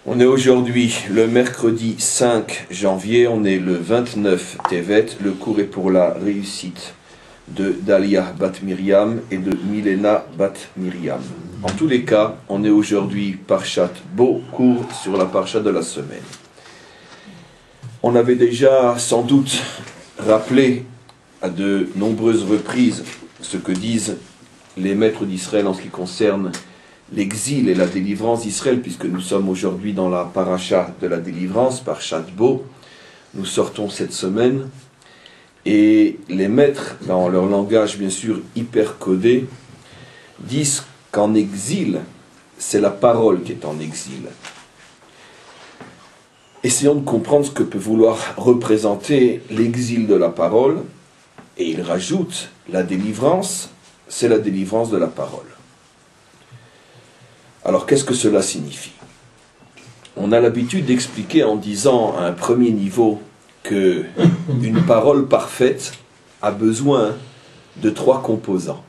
On est aujourd'hui le mercredi 5 janvier, on est le 29 Tevet. Le cours est pour la réussite de Dalia Bat Miriam et de Milena Bat Miriam. En tous les cas, on est aujourd'hui Parshat Bo, cours sur la Parsha de la semaine. On avait déjà sans doute rappelé à de nombreuses reprises ce que disent les maîtres d'Israël en ce qui concerne l'exil et la délivrance d'Israël, puisque nous sommes aujourd'hui dans la paracha de la délivrance, Parshat Bo. Nous sortons cette semaine, et les maîtres, dans leur langage bien sûr hyper codé, disent qu'en exil, c'est la parole qui est en exil. Essayons de comprendre ce que peut vouloir représenter l'exil de la parole, et il rajoute, la délivrance, c'est la délivrance de la parole. Alors, qu'est-ce que cela signifie? On a l'habitude d'expliquer en disant à un premier niveau que une parole parfaite a besoin de 3 composants.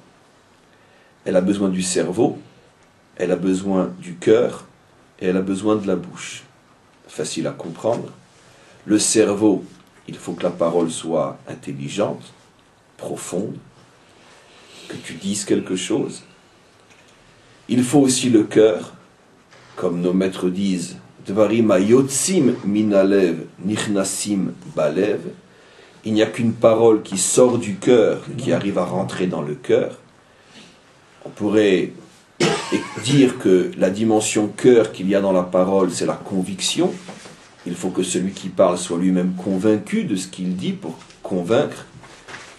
Elle a besoin du cerveau, elle a besoin du cœur et elle a besoin de la bouche. Facile à comprendre. Le cerveau, il faut que la parole soit intelligente, profonde, que tu dises quelque chose. Il faut aussi le cœur, comme nos maîtres disent, Dvarim hayotzim minalev nichnasim balev. Il n'y a qu'une parole qui sort du cœur, qui arrive à rentrer dans le cœur. On pourrait dire que la dimension cœur qu'il y a dans la parole, c'est la conviction. Il faut que celui qui parle soit lui-même convaincu de ce qu'il dit pour convaincre.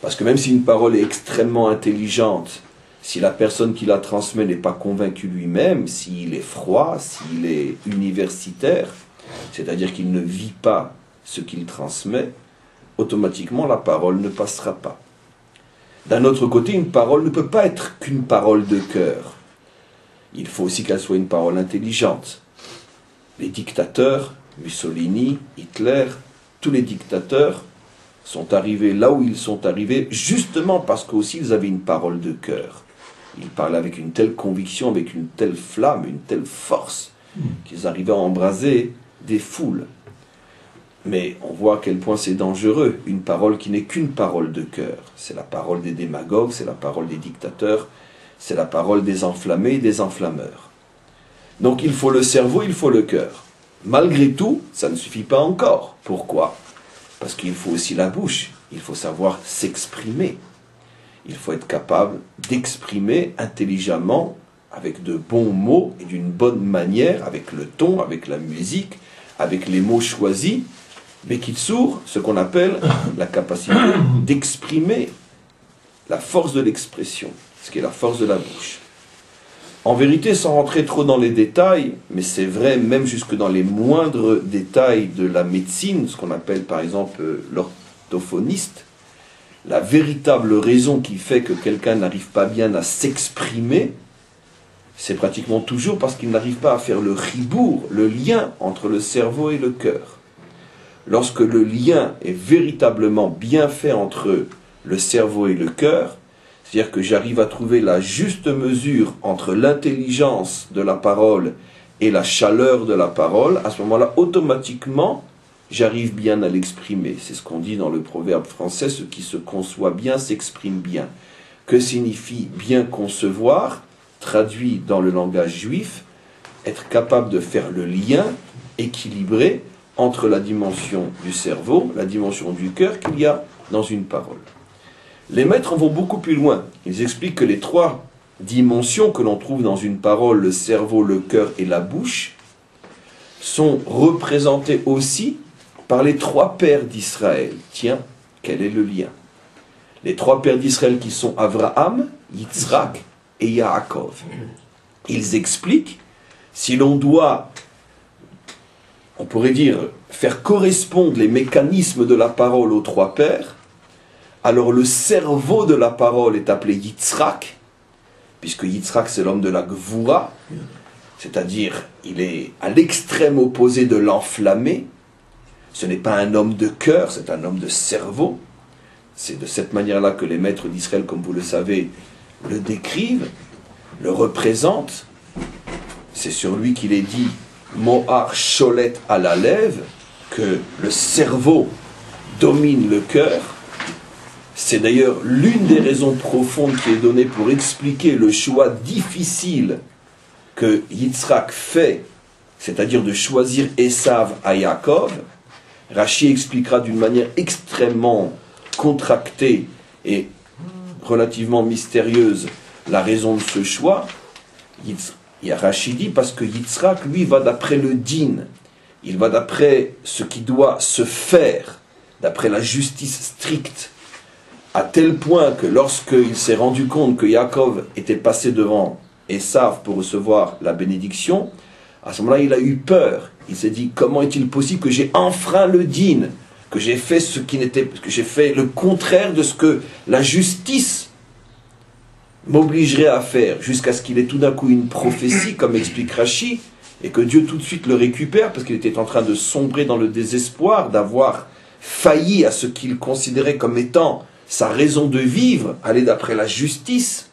Parce que même si une parole est extrêmement intelligente, si la personne qui la transmet n'est pas convaincue lui-même, s'il est froid, s'il est universitaire, c'est-à-dire qu'il ne vit pas ce qu'il transmet, automatiquement la parole ne passera pas. D'un autre côté, une parole ne peut pas être qu'une parole de cœur. Il faut aussi qu'elle soit une parole intelligente. Les dictateurs, Mussolini, Hitler, tous les dictateurs sont arrivés là où ils sont arrivés, justement parce qu'aussi ils avaient une parole de cœur. Ils parlaient avec une telle conviction, avec une telle flamme, une telle force, qu'ils arrivaient à embraser des foules. Mais on voit à quel point c'est dangereux, une parole qui n'est qu'une parole de cœur. C'est la parole des démagogues, c'est la parole des dictateurs, c'est la parole des enflammés et des enflammeurs. Donc il faut le cerveau, il faut le cœur. Malgré tout, ça ne suffit pas encore. Pourquoi? Parce qu'il faut aussi la bouche, il faut savoir s'exprimer. Il faut être capable d'exprimer intelligemment, avec de bons mots et d'une bonne manière, avec le ton, avec la musique, avec les mots choisis. Bekitsour, ce qu'on appelle la capacité d'exprimer, la force de l'expression, ce qui est la force de la bouche. En vérité, sans rentrer trop dans les détails, mais c'est vrai même jusque dans les moindres détails de la médecine, ce qu'on appelle par exemple l'orthophoniste, la véritable raison qui fait que quelqu'un n'arrive pas bien à s'exprimer, c'est pratiquement toujours parce qu'il n'arrive pas à faire le ribour, le lien entre le cerveau et le cœur. Lorsque le lien est véritablement bien fait entre le cerveau et le cœur, c'est-à-dire que j'arrive à trouver la juste mesure entre l'intelligence de la parole et la chaleur de la parole, à ce moment-là, automatiquement, j'arrive bien à l'exprimer. C'est ce qu'on dit dans le proverbe français, ce qui se conçoit bien s'exprime bien. Que signifie bien concevoir? Traduit dans le langage juif, être capable de faire le lien équilibré entre la dimension du cerveau, la dimension du cœur qu'il y a dans une parole. Les maîtres vont beaucoup plus loin. Ils expliquent que les 3 dimensions que l'on trouve dans une parole, le cerveau, le cœur et la bouche, sont représentées aussi par les 3 pères d'Israël. Tiens, quel est le lien? Les 3 pères d'Israël qui sont Abraham, Yitzhak et Yaakov. Ils expliquent, si l'on doit, on pourrait dire, faire correspondre les mécanismes de la parole aux 3 pères, alors le cerveau de la parole est appelé Yitzhak, puisque Yitzhak c'est l'homme de la Gvoura, c'est-à-dire il est à l'extrême opposé de l'enflammé. Ce n'est pas un homme de cœur, c'est un homme de cerveau. C'est de cette manière-là que les maîtres d'Israël, comme vous le savez, le décrivent, le représentent. C'est sur lui qu'il est dit Mohar Cholet à la lève, que le cerveau domine le cœur. C'est d'ailleurs l'une des raisons profondes qui est donnée pour expliquer le choix difficile que Yitzhak fait, c'est-à-dire de choisir Esav à Yaakov. Rashi expliquera d'une manière extrêmement contractée et relativement mystérieuse la raison de ce choix. Rashi dit parce que Yitzhak, lui, va d'après le din, il va d'après ce qui doit se faire, d'après la justice stricte, à tel point que lorsqu'il s'est rendu compte que Yaakov était passé devant Esav pour recevoir la bénédiction, à ce moment-là, il a eu peur. Il s'est dit, comment est-il possible que j'ai enfreint le din, que j'ai fait que j'ai fait le contraire de ce que la justice m'obligerait à faire, jusqu'à ce qu'il ait tout d'un coup une prophétie, comme explique Rashi, et que Dieu tout de suite le récupère, parce qu'il était en train de sombrer dans le désespoir, d'avoir failli à ce qu'il considérait comme étant sa raison de vivre, aller d'après la justice.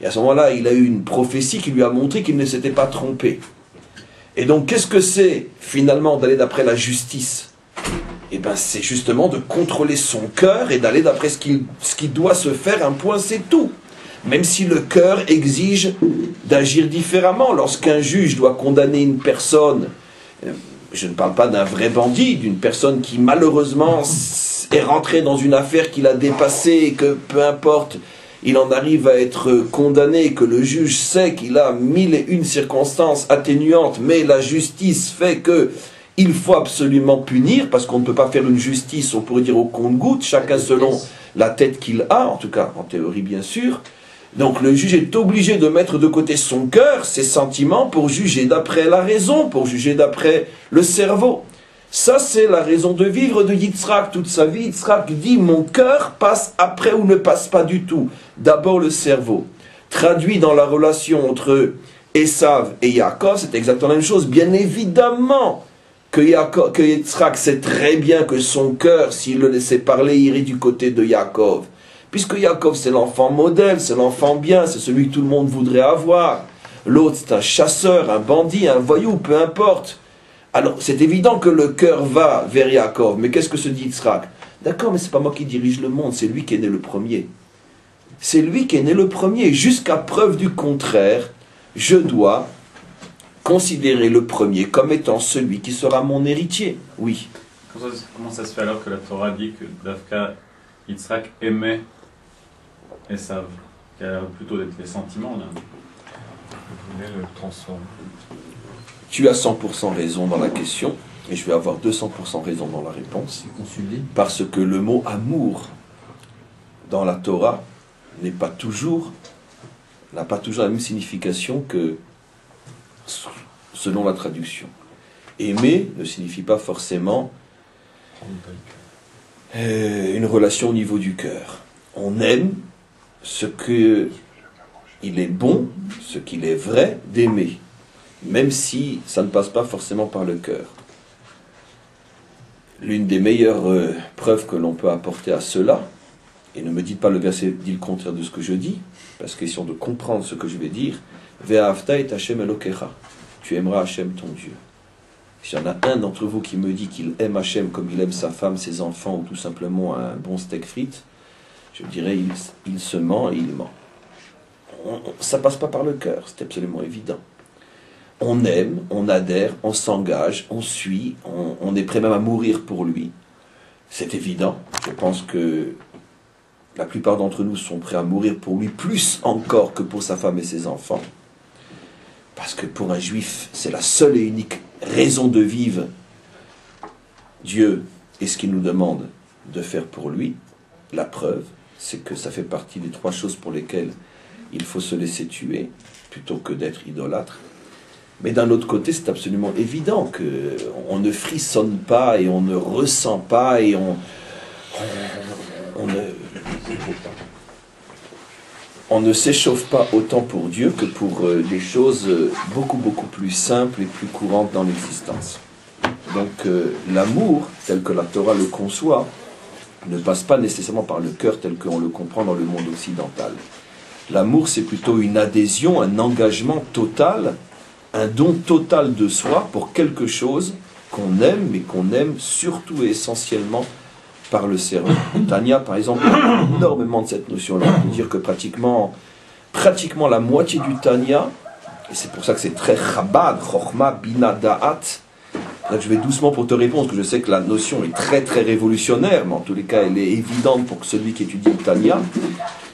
Et à ce moment-là, il a eu une prophétie qui lui a montré qu'il ne s'était pas trompé. Et donc, qu'est-ce que c'est, finalement, d'aller d'après la justice? Eh bien, c'est justement de contrôler son cœur et d'aller d'après ce qui doit se faire, un point, c'est tout. Même si le cœur exige d'agir différemment. Lorsqu'un juge doit condamner une personne, je ne parle pas d'un vrai bandit, d'une personne qui malheureusement est rentrée dans une affaire qu'il a dépassée et que peu importe, il en arrive à être condamné, que le juge sait qu'il a 1001 circonstances atténuantes, mais la justice fait que il faut absolument punir, parce qu'on ne peut pas faire une justice, on pourrait dire au compte-gouttes, chacun selon la tête qu'il a, en tout cas en théorie bien sûr. Donc le juge est obligé de mettre de côté son cœur, ses sentiments, pour juger d'après la raison, pour juger d'après le cerveau. Ça, c'est la raison de vivre de Yitzhak toute sa vie. Yitzhak dit, mon cœur passe après ou ne passe pas du tout. D'abord le cerveau. Traduit dans la relation entre Esav et Yaakov, c'est exactement la même chose. Bien évidemment que Yitzhak sait très bien que son cœur, s'il le laissait parler, irait du côté de Yaakov. Puisque Yaakov, c'est l'enfant modèle, c'est l'enfant bien, c'est celui que tout le monde voudrait avoir. L'autre, c'est un chasseur, un bandit, un voyou, peu importe. Alors, c'est évident que le cœur va vers Yaakov, mais qu'est-ce que se dit Yitzhak? D'accord, mais c'est pas moi qui dirige le monde, c'est lui qui est né le premier. C'est lui qui est né le premier. Jusqu'à preuve du contraire, je dois considérer le premier comme étant celui qui sera mon héritier. Oui. Comment ça se fait alors que la Torah dit que Davka, Yitzhak aimait Esav, qui a l'air plutôt d'être les sentiments là? Vous voulez le transformer. Tu as 100% raison dans la question, et je vais avoir 200% raison dans la réponse, parce que le mot amour dans la Torah n'a pas toujours la même signification que selon la traduction. Aimer ne signifie pas forcément une relation au niveau du cœur. On aime ce qu'il est bon, ce qu'il est vrai d'aimer, même si ça ne passe pas forcément par le cœur. L'une des meilleures preuves que l'on peut apporter à cela, et ne me dites pas le verset dit le contraire de ce que je dis, parce que question de comprendre ce que je vais dire, Ve'ahavta et Hashem Elokecha, tu aimeras Hashem ton Dieu. S'il y en a un d'entre vous qui me dit qu'il aime Hashem comme il aime sa femme, ses enfants, ou tout simplement un bon steak frites, je dirais il se ment et il ment. Ça passe pas par le cœur, c'est absolument évident. On aime, on adhère, on s'engage, on suit, on est prêt même à mourir pour lui. C'est évident. Je pense que la plupart d'entre nous sont prêts à mourir pour lui, plus encore que pour sa femme et ses enfants. Parce que pour un juif, c'est la seule et unique raison de vivre. Dieu est ce qu'il nous demande de faire pour lui. La preuve, c'est que ça fait partie des 3 choses pour lesquelles il faut se laisser tuer, plutôt que d'être idolâtre. Mais d'un autre côté, c'est absolument évident qu'on ne frissonne pas et on ne ressent pas et on ne s'échauffe pas autant pour Dieu que pour des choses beaucoup plus simples et plus courantes dans l'existence. Donc l'amour, tel que la Torah le conçoit, ne passe pas nécessairement par le cœur tel qu'on le comprend dans le monde occidental. L'amour, c'est plutôt une adhésion, un engagement total un don total de soi pour quelque chose qu'on aime, mais qu'on aime surtout et essentiellement par le cerveau. Tanya, par exemple, a énormément de cette notion-là. On peut dire que pratiquement la moitié du Tanya, et c'est pour ça que c'est très Chabad, Chochma, Bina, Da'at. Là, je vais doucement pour te répondre, parce que je sais que la notion est très très révolutionnaire, mais en tous les cas, elle est évidente pour celui qui étudie le Tanya.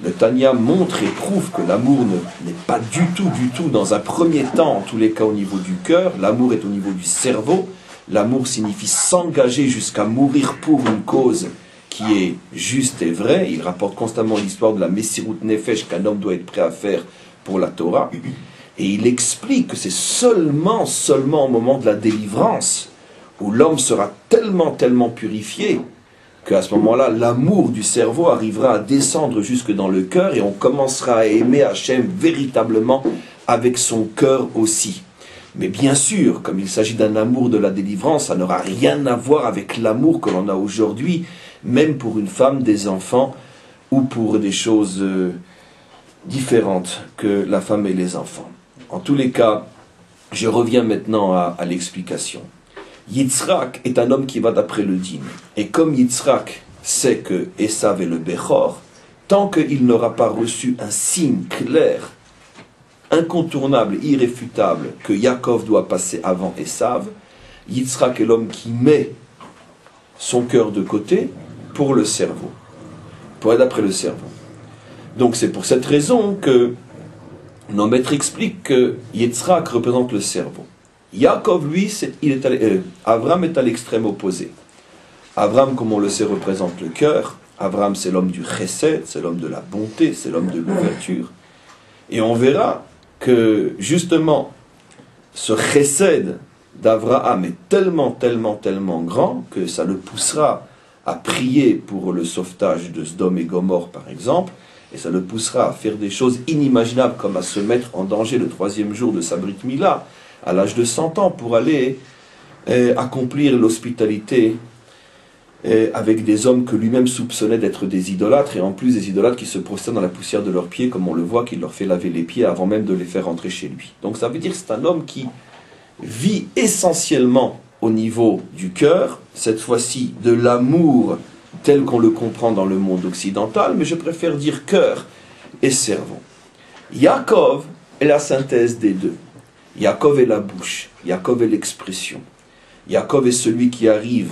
Le Tanya montre et prouve que l'amour n'est pas du tout, dans un premier temps, en tous les cas au niveau du cœur. L'amour est au niveau du cerveau. L'amour signifie s'engager jusqu'à mourir pour une cause qui est juste et vraie. Il rapporte constamment l'histoire de la Messirut Nefesh qu'un homme doit être prêt à faire pour la Torah. Et il explique que c'est seulement au moment de la délivrance où l'homme sera tellement purifié qu'à ce moment-là, l'amour du cerveau arrivera à descendre jusque dans le cœur et on commencera à aimer Hachem véritablement avec son cœur aussi. Mais bien sûr, comme il s'agit d'un amour de la délivrance, ça n'aura rien à voir avec l'amour que l'on a aujourd'hui, même pour une femme, des enfants, ou pour des choses différentes que la femme et les enfants. En tous les cas, je reviens maintenant à l'explication. Yitzhak est un homme qui va d'après le dîn. Et comme Yitzhak sait que Esav est le Bechor, tant qu'il n'aura pas reçu un signe clair, incontournable, irréfutable, que Yaakov doit passer avant Esav, Yitzhak est l'homme qui met son cœur de côté pour le cerveau, pour être d'après le cerveau. Donc c'est pour cette raison que nos maîtres expliquent que Yitzhak représente le cerveau. Yaakov, lui, Avram est à l'extrême opposé. Avram, comme on le sait, représente le cœur. Avram, c'est l'homme du chesed, c'est l'homme de la bonté, c'est l'homme de l'ouverture. Et on verra que, justement, ce chesed d'Avraham est tellement grand que ça le poussera à prier pour le sauvetage de Sodome et Gomorrhe, par exemple, et ça le poussera à faire des choses inimaginables, comme à se mettre en danger le 3e jour de sa Brit Mila, à l'âge de 100 ans, pour aller accomplir l'hospitalité avec des hommes que lui-même soupçonnait d'être des idolâtres, et en plus des idolâtres qui se prosternent dans la poussière de leurs pieds, comme on le voit, qu'il leur fait laver les pieds avant même de les faire rentrer chez lui. Donc ça veut dire que c'est un homme qui vit essentiellement au niveau du cœur, cette fois-ci de l'amour tel qu'on le comprend dans le monde occidental, mais je préfère dire cœur et cerveau. Yaakov est la synthèse des deux. Yaakov est la bouche, Yaakov est l'expression. Yaakov est celui qui arrive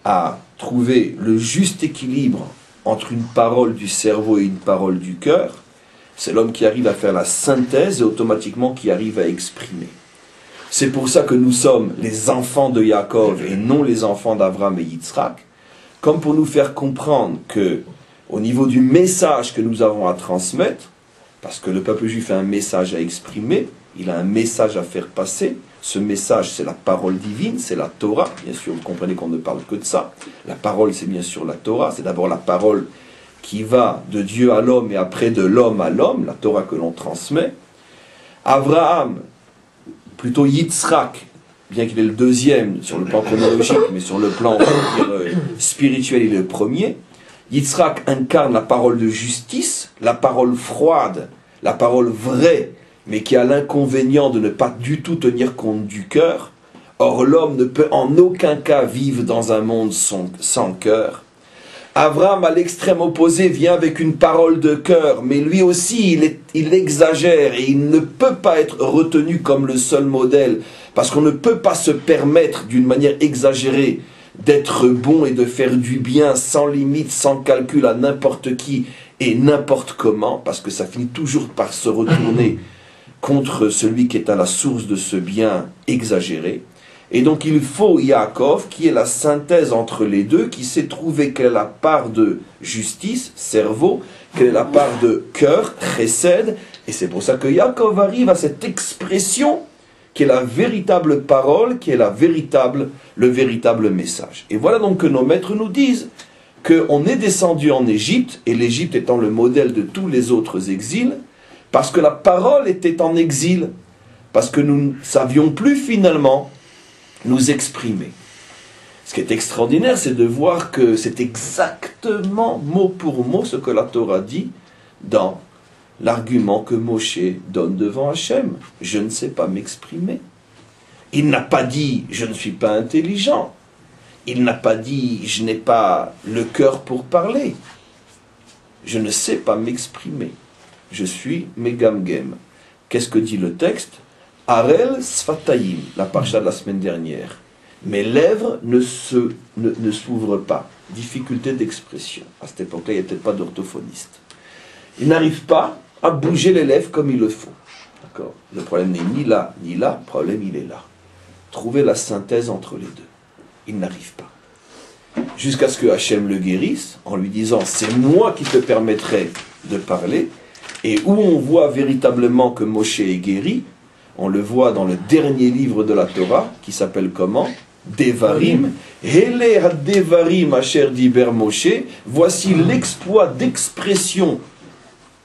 à trouver le juste équilibre entre une parole du cerveau et une parole du cœur. C'est l'homme qui arrive à faire la synthèse et automatiquement qui arrive à exprimer. C'est pour ça que nous sommes les enfants de Yaakov et non les enfants d'Abraham et Yitzhak, comme pour nous faire comprendre que, au niveau du message que nous avons à transmettre, parce que le peuple juif a un message à exprimer, il a un message à faire passer. Ce message, c'est la parole divine, c'est la Torah. Bien sûr, vous comprenez qu'on ne parle que de ça. La parole, c'est bien sûr la Torah. C'est d'abord la parole qui va de Dieu à l'homme et après de l'homme à l'homme, la Torah que l'on transmet. Abraham, plutôt Yitzhak, bien qu'il est le deuxième sur le plan chronologique, mais sur le plan spirituel, il est le premier. Yitzhak incarne la parole de justice, la parole froide, la parole vraie, mais qui a l'inconvénient de ne pas du tout tenir compte du cœur. Or, l'homme ne peut en aucun cas vivre dans un monde sans cœur. Abraham, à l'extrême opposé, vient avec une parole de cœur, mais lui aussi, il exagère et il ne peut pas être retenu comme le seul modèle, parce qu'on ne peut pas se permettre, d'une manière exagérée, d'être bon et de faire du bien sans limite, sans calcul à n'importe qui et n'importe comment, parce que ça finit toujours par se retourner contre celui qui est à la source de ce bien exagéré. Et donc il faut Yaakov, qui est la synthèse entre les deux, qui sait trouver quelle est la part de justice, cerveau, quelle est la part de cœur, chesed, et c'est pour ça que Yaakov arrive à cette expression qui est la véritable parole, qui est le véritable message. Et voilà donc que nos maîtres nous disent qu'on est descendu en Égypte, et l'Égypte étant le modèle de tous les autres exils, parce que la parole était en exil, parce que nous ne savions plus finalement nous exprimer. Ce qui est extraordinaire, c'est de voir que c'est exactement mot pour mot ce que la Torah dit dans l'argument que Moshe donne devant Hachem. Je ne sais pas m'exprimer. Il n'a pas dit « je ne suis pas intelligent ». Il n'a pas dit « je n'ai pas le cœur pour parler ». Je ne sais pas m'exprimer. Je suis Megamgem. Qu'est-ce que dit le texte? Arel Sfatayim, la parcha de la semaine dernière. Mes lèvres ne s'ouvrent pas. Difficulté d'expression. À cette époque-là, il n'y a peut-être pas d'orthophoniste. Il n'arrive pas à bouger les lèvres comme il le faut. D'accord? Le problème n'est ni là, ni là. Le problème, il est là. Trouver la synthèse entre les deux. Il n'arrive pas. Jusqu'à ce que Hachem le guérisse, en lui disant « c'est moi qui te permettrai de parler ». Et où on voit véritablement que Moshe est guéri, on le voit dans le dernier livre de la Torah, qui s'appelle comment? Devarim. Hele ha-devarim asher diber Moshe. Voici l'exploit d'expression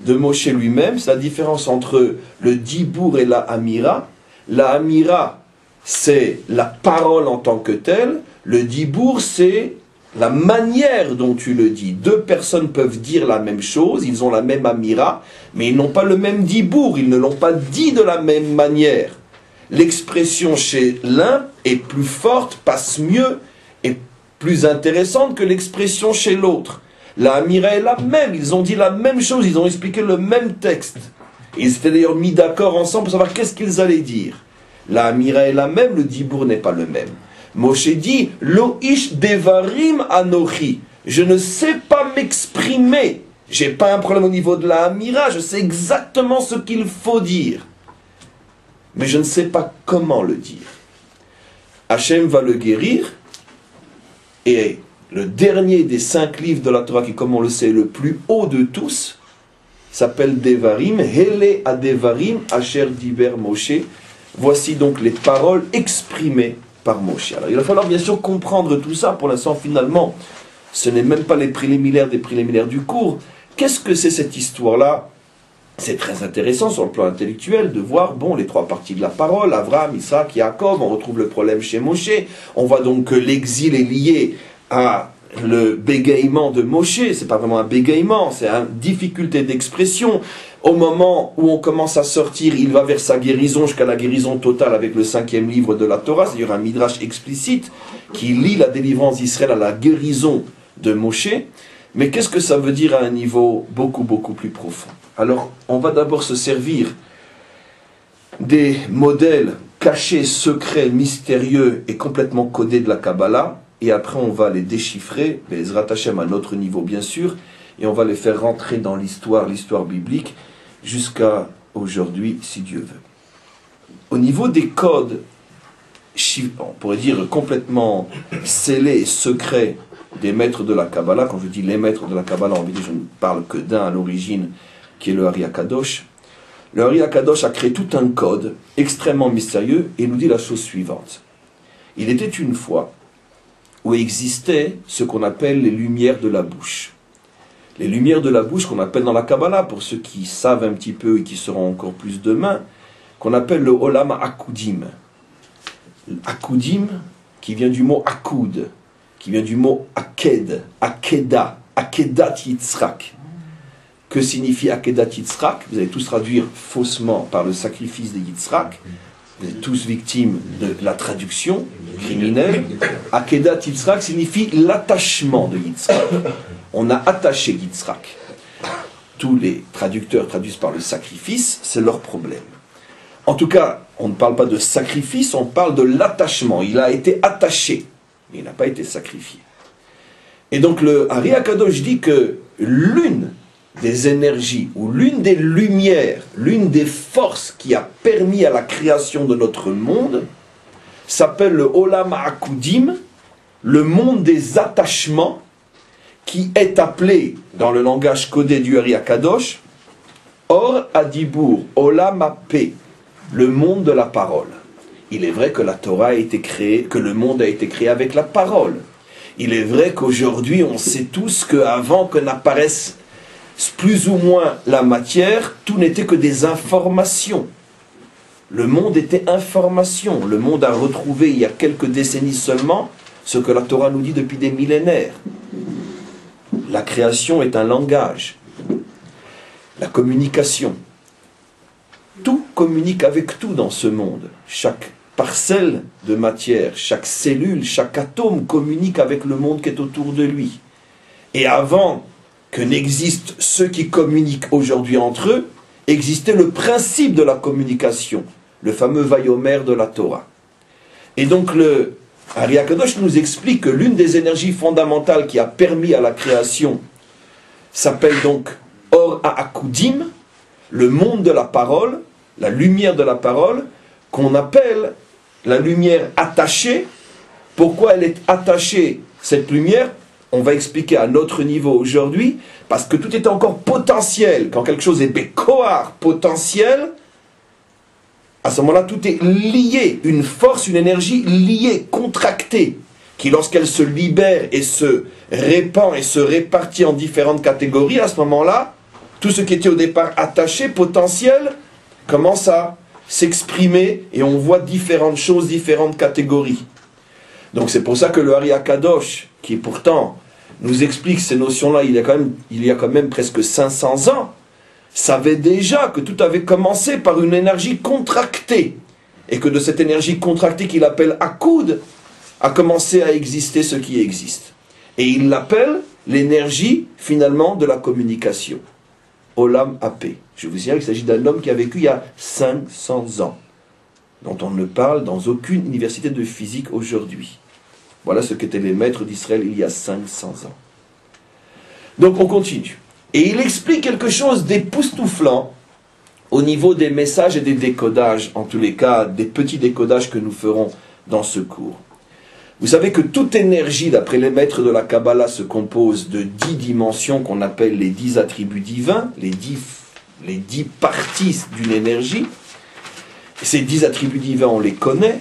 de Moshe lui-même. C'est la différence entre le dibour et la amira. La amira, c'est la parole en tant que telle. Le dibour, c'est la manière dont tu le dis. Deux personnes peuvent dire la même chose, ils ont la même amira, mais ils n'ont pas le même dibour, ils ne l'ont pas dit de la même manière. L'expression chez l'un est plus forte, passe mieux, et plus intéressante que l'expression chez l'autre. La amira est la même, ils ont dit la même chose, ils ont expliqué le même texte. Ils s'étaient d'ailleurs mis d'accord ensemble pour savoir qu'est-ce qu'ils allaient dire. La amira est la même, le dibour n'est pas le même. Moshe dit « Lo ish devarim anochi » je ne sais pas m'exprimer. J'ai pas un problème au niveau de la amira, je sais exactement ce qu'il faut dire. Mais je ne sais pas comment le dire. Hachem va le guérir, et le dernier des 5 livres de la Torah, qui comme on le sait est le plus haut de tous, s'appelle Devarim, Hele ha-devarim asher diber Moshe. Voici donc les paroles exprimées par Moshe. Alors il va falloir bien sûr comprendre tout ça. Pour l'instant, finalement, ce n'est même pas les préliminaires des préliminaires du cours. Qu'est-ce que c'est cette histoire-là? C'est très intéressant sur le plan intellectuel de voir, bon, les 3 parties de la parole, Abraham, Isaac, Jacob, on retrouve le problème chez Moshe. On voit donc que l'exil est lié à le bégaiement de Moshe. C'est pas vraiment un bégaiement, c'est une difficulté d'expression. Au moment où on commence à sortir, il va vers sa guérison, jusqu'à la guérison totale avec le 5e livre de la Torah, c'est-à-dire un midrash explicite qui lie la délivrance d'Israël à la guérison de Moshe. Mais qu'est-ce que ça veut dire à un niveau beaucoup, beaucoup plus profond? Alors, on va d'abord se servir des modèles cachés, secrets, mystérieux et complètement codés de la Kabbalah, et après on va les déchiffrer, les rattacher à notre niveau bien sûr, et on va les faire rentrer dans l'histoire biblique, jusqu'à aujourd'hui, si Dieu veut. Au niveau des codes, on pourrait dire complètement scellés et secrets des maîtres de la Kabbalah, quand je dis les maîtres de la Kabbalah, je ne parle que d'un à l'origine, qui est le Ari HaKadosh. Le Ari HaKadosh a créé tout un code extrêmement mystérieux et nous dit la chose suivante. Il était une fois où existait ce qu'on appelle les lumières de la bouche. Les lumières de la bouche qu'on appelle dans la Kabbalah, pour ceux qui savent un petit peu et qui seront encore plus demain, qu'on appelle le Olam Akudim. Akudim, qui vient du mot Akoud, qui vient du mot Aked, Akeda, Akedat Yitzhak. Que signifie Akedat Yitzhak? Vous allez tous traduire faussement par le sacrifice de Yitzhak. Vous êtes tous victimes de la traduction criminelle. Akedat Yitzhak signifie l'attachement de Yitzhak. On a attaché Yitzhak. Tous les traducteurs traduisent par le sacrifice, c'est leur problème. En tout cas, on ne parle pas de sacrifice, on parle de l'attachement. Il a été attaché, mais il n'a pas été sacrifié. Et donc le Ari HaKadosh dit que l'une des énergies, ou l'une des lumières, l'une des forces qui a permis à la création de notre monde, s'appelle le Olam HaKudim, le monde des attachements, qui est appelé, dans le langage codé du Ari HaKadosh, Or Adibur, Olam HaPe, le monde de la parole. Il est vrai que la Torah a été créée, que le monde a été créé avec la parole. Il est vrai qu'aujourd'hui, on sait tous qu'avant que n'apparaisse plus ou moins la matière, tout n'était que des informations. Le monde était information. Le monde a retrouvé, il y a quelques décennies seulement, ce que la Torah nous dit depuis des millénaires. La création est un langage. la communication. Tout communique avec tout dans ce monde. Chaque parcelle de matière, chaque cellule, chaque atome communique avec le monde qui est autour de lui. Et avant que n'existent ceux qui communiquent aujourd'hui entre eux, existait le principe de la communication, le fameux Vayomer de la Torah. Et donc le Ari Akadosh nous explique que l'une des énergies fondamentales qui a permis à la création s'appelle donc Or HaAkudim, le monde de la parole, la lumière de la parole, qu'on appelle la lumière attachée. Pourquoi elle est attachée, cette lumière? On va expliquer à notre niveau aujourd'hui, parce que tout est encore potentiel. Quand quelque chose est bekoar, potentiel, à ce moment-là, tout est lié, une force, une énergie liée, contractée, qui lorsqu'elle se libère et se répand et se répartit en différentes catégories, à ce moment-là, tout ce qui était au départ attaché, potentiel, commence à s'exprimer et on voit différentes choses, différentes catégories. Donc c'est pour ça que le Ari Akadosh, qui pourtant nous explique ces notions-là, il y a quand même presque 500 ans, savait déjà que tout avait commencé par une énergie contractée. Et que de cette énergie contractée qu'il appelle Akoud, a commencé à exister ce qui existe. Et il l'appelle l'énergie, finalement, de la communication. Olam Apé. Je vous signale qu'il s'agit d'un homme qui a vécu il y a 500 ans, dont on ne parle dans aucune université de physique aujourd'hui. Voilà ce qu'étaient les maîtres d'Israël il y a 500 ans. Donc on continue. Et il explique quelque chose d'époustouflant au niveau des messages et des décodages, en tous les cas des petits décodages que nous ferons dans ce cours. Vous savez que toute énergie, d'après les maîtres de la Kabbalah, se compose de 10 dimensions qu'on appelle les 10 attributs divins, les 10 parties d'une énergie. Et ces 10 attributs divins, on les connaît.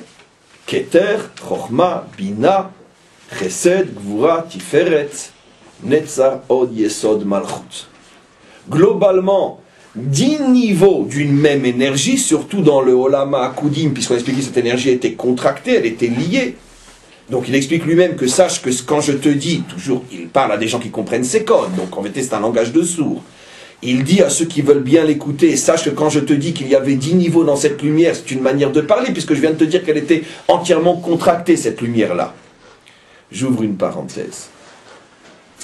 Keter, Chochma, Bina, Chesed, Gvura, Tiferet, Netzar, Od, Yesod, Malchut. Globalement, 10 niveaux d'une même énergie, surtout dans le Olam HaAkudim, puisqu'on a expliqué que cette énergie était contractée, elle était liée. Donc il explique lui-même que sache que quand je te dis, toujours il parle à des gens qui comprennent ces codes, donc en vérité c'est un langage de sourds. Il dit à ceux qui veulent bien l'écouter, sache que quand je te dis qu'il y avait 10 niveaux dans cette lumière, c'est une manière de parler, puisque je viens de te dire qu'elle était entièrement contractée, cette lumière-là. J'ouvre une parenthèse.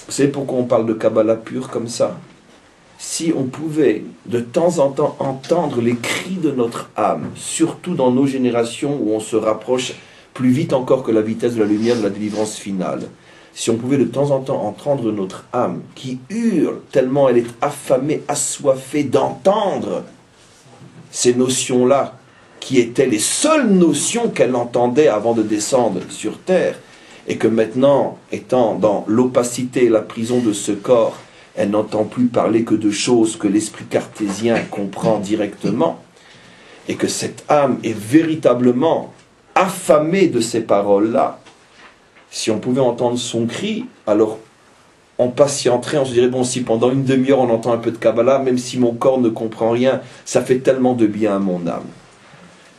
Vous savez pourquoi on parle de Kabbalah pure comme ça? Si on pouvait de temps en temps entendre les cris de notre âme, surtout dans nos générations où on se rapproche plus vite encore que la vitesse de la lumière de la délivrance finale, si on pouvait de temps en temps entendre notre âme qui hurle tellement elle est affamée, assoiffée d'entendre ces notions-là, qui étaient les seules notions qu'elle entendait avant de descendre sur terre, et que maintenant, étant dans l'opacité et la prison de ce corps, elle n'entend plus parler que de choses que l'esprit cartésien comprend directement, et que cette âme est véritablement affamée de ces paroles-là. Si on pouvait entendre son cri, alors on patienterait, on se dirait, bon, si pendant une demi-heure on entend un peu de Kabbalah, même si mon corps ne comprend rien, ça fait tellement de bien à mon âme.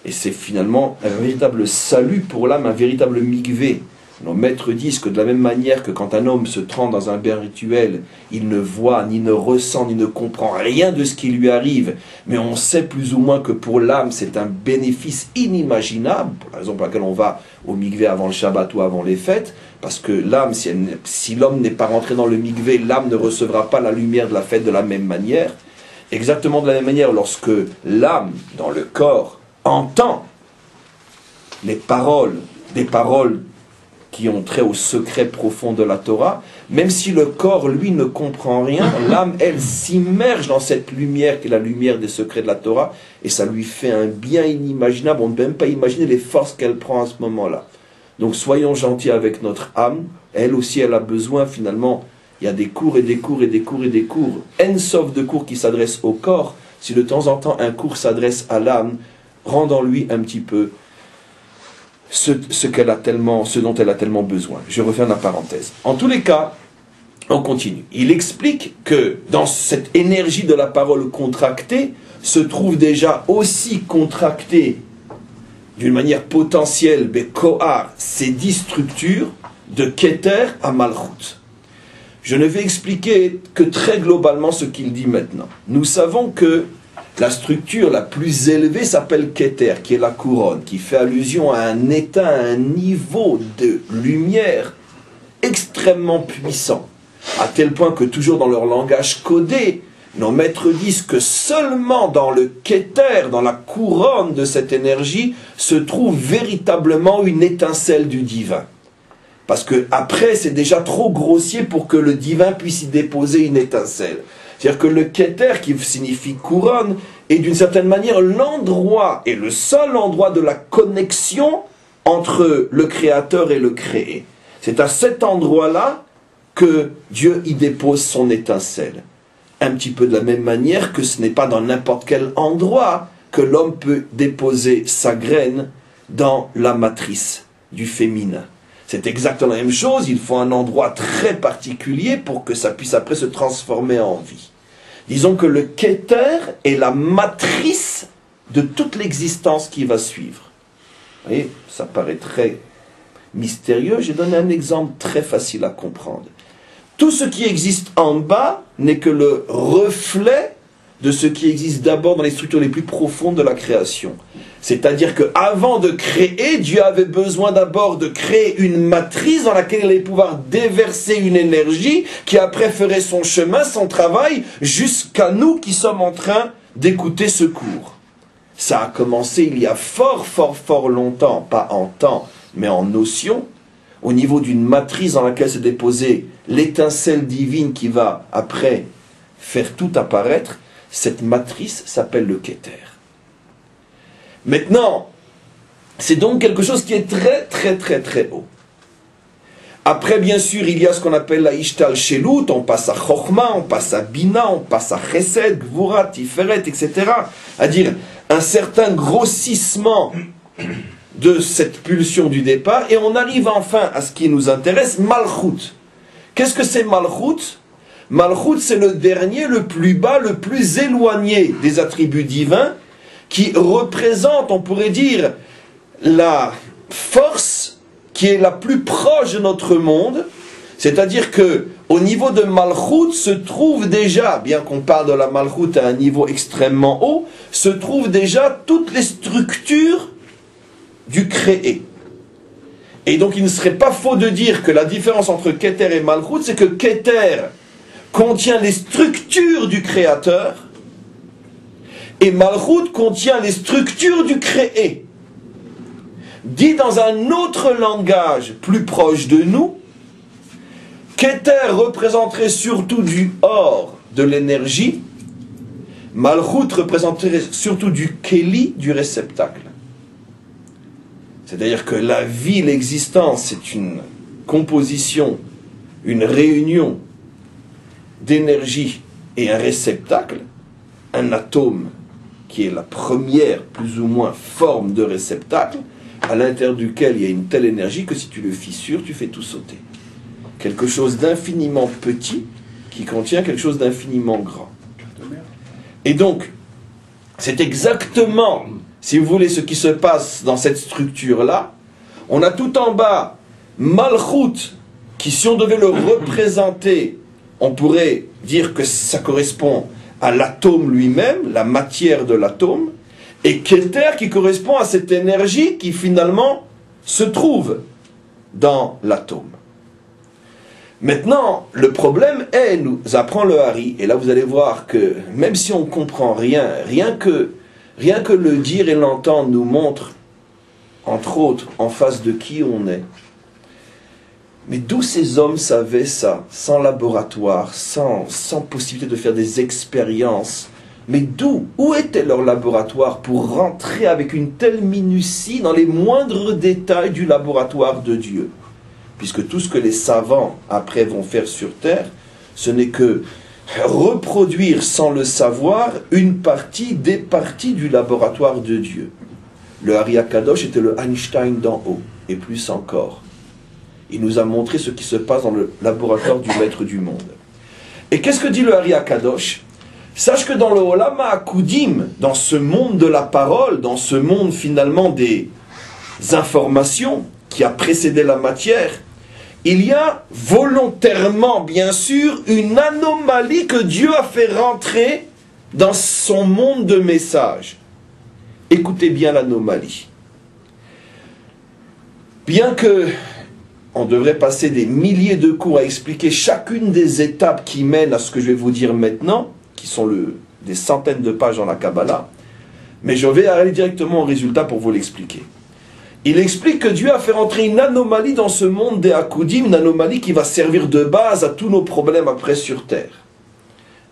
Et c'est finalement un véritable salut pour l'âme, un véritable mikvé. Nos maîtres disent que de la même manière que quand un homme se trempe dans un bain rituel, il ne voit, ni ne ressent, ni ne comprend rien de ce qui lui arrive, mais on sait plus ou moins que pour l'âme, c'est un bénéfice inimaginable, pour la raison pour laquelle on va au mikvé avant le Shabbat ou avant les fêtes, parce que l'âme, si l'homme n'est pas rentré dans le mikvé, l'âme ne recevra pas la lumière de la fête de la même manière. Exactement de la même manière, lorsque l'âme, dans le corps, entend les paroles, des paroles qui ont trait au secret profond de la Torah, même si le corps, lui, ne comprend rien, l'âme, elle, s'immerge dans cette lumière qui est la lumière des secrets de la Torah, et ça lui fait un bien inimaginable. On ne peut même pas imaginer les forces qu'elle prend à ce moment-là. Donc soyons gentils avec notre âme, elle aussi, elle a besoin, finalement, il y a des cours et des cours et des cours et des cours, sauf de cours qui s'adressent au corps. Si de temps en temps un cours s'adresse à l'âme, rendons-lui un petit peu ce dont elle a tellement besoin. Je referme la parenthèse. En tous les cas, on continue. Il explique que dans cette énergie de la parole contractée, se trouve déjà aussi contractée d'une manière potentielle, Bekoar, ces 10 structures de Keter à Malchut. je ne vais expliquer que très globalement ce qu'il dit maintenant. Nous savons que la structure la plus élevée s'appelle Keter, qui est la couronne, qui fait allusion à un état, à un niveau de lumière extrêmement puissant, à tel point que toujours dans leur langage codé, nos maîtres disent que seulement dans le Keter, dans la couronne de cette énergie, se trouve véritablement une étincelle du divin. Parce que après, c'est déjà trop grossier pour que le divin puisse y déposer une étincelle. C'est-à-dire que le Keter, qui signifie couronne, est d'une certaine manière l'endroit, et le seul endroit de la connexion entre le Créateur et le créé. C'est à cet endroit-là que Dieu y dépose son étincelle. Un petit peu de la même manière que ce n'est pas dans n'importe quel endroit que l'homme peut déposer sa graine dans la matrice du féminin. C'est exactement la même chose, il faut un endroit très particulier pour que ça puisse après se transformer en vie. Disons que le Keter est la matrice de toute l'existence qui va suivre. Vous voyez, ça paraît très mystérieux, j'ai donné un exemple très facile à comprendre. Tout ce qui existe en bas n'est que le reflet de ce qui existe d'abord dans les structures les plus profondes de la création. C'est-à-dire qu'avant de créer, Dieu avait besoin d'abord de créer une matrice dans laquelle il allait pouvoir déverser une énergie qui après ferait son chemin, son travail, jusqu'à nous qui sommes en train d'écouter ce cours. Ça a commencé il y a fort longtemps, pas en temps, mais en notion, au niveau d'une matrice dans laquelle s'est déposée l'étincelle divine qui va après faire tout apparaître. Cette matrice s'appelle le Keter. Maintenant, c'est donc quelque chose qui est très haut. Après, bien sûr, il y a ce qu'on appelle la Ishtal Shelut, on passe à Chochma, on passe à Bina, on passe à Chesed, Gvura, Tiferet, etc. C'est-à-dire un certain grossissement de cette pulsion du départ, et on arrive enfin à ce qui nous intéresse, Malchut. Qu'est-ce que c'est Malchut ? Malchut, c'est le dernier, le plus bas, le plus éloigné des attributs divins, qui représente, on pourrait dire, la force qui est la plus proche de notre monde. C'est-à-dire que au niveau de Malchut se trouve déjà, bien qu'on parle de la Malchut à un niveau extrêmement haut, se trouvent déjà toutes les structures du créé. Et donc il ne serait pas faux de dire que la différence entre Keter et Malchut, c'est que Keter contient les structures du créateur et Malchut contient les structures du créé. Dit dans un autre langage plus proche de nous, Keter représenterait surtout du or, de l'énergie, Malchut représenterait surtout du Keli, du réceptacle. C'est-à-dire que la vie, l'existence, c'est une composition, une réunion d'énergie et un réceptacle, un atome qui est la première, plus ou moins, forme de réceptacle, à l'intérieur duquel il y a une telle énergie que si tu le fissures, tu fais tout sauter. Quelque chose d'infiniment petit qui contient quelque chose d'infiniment grand. Et donc, c'est exactement, si vous voulez, ce qui se passe dans cette structure-là. On a tout en bas Malchut, qui si on devait le représenter, on pourrait dire que ça correspond à l'atome lui-même, la matière de l'atome, et Keter qui correspond à cette énergie qui finalement se trouve dans l'atome. Maintenant, le problème est, nous apprend le Hari, et là vous allez voir que même si on ne comprend rien que le dire et l'entendre nous montre, entre autres, en face de qui on est. Mais d'où ces hommes savaient ça, sans laboratoire, sans possibilité de faire des expériences? Mais d'où? Où était leur laboratoire pour rentrer avec une telle minutie dans les moindres détails du laboratoire de Dieu? Puisque tout ce que les savants après vont faire sur Terre, ce n'est que reproduire sans le savoir des parties du laboratoire de Dieu. Le Ari Akadosh était le Einstein d'en haut, et plus encore. Il nous a montré ce qui se passe dans le laboratoire du maître du monde. Et qu'est-ce que dit le Ari Akadosh? Sache que dans le Olam HaKudim, dans ce monde de la parole, dans ce monde finalement des informations qui a précédé la matière, il y a volontairement, bien sûr, une anomalie que Dieu a fait rentrer dans son monde de messages. Écoutez bien l'anomalie. Bien que on devrait passer des milliers de cours à expliquer chacune des étapes qui mènent à ce que je vais vous dire maintenant, qui sont des centaines de pages dans la Kabbalah, mais je vais aller directement au résultat pour vous l'expliquer. Il explique que Dieu a fait rentrer une anomalie dans ce monde des Hakoudim, une anomalie qui va servir de base à tous nos problèmes après sur terre.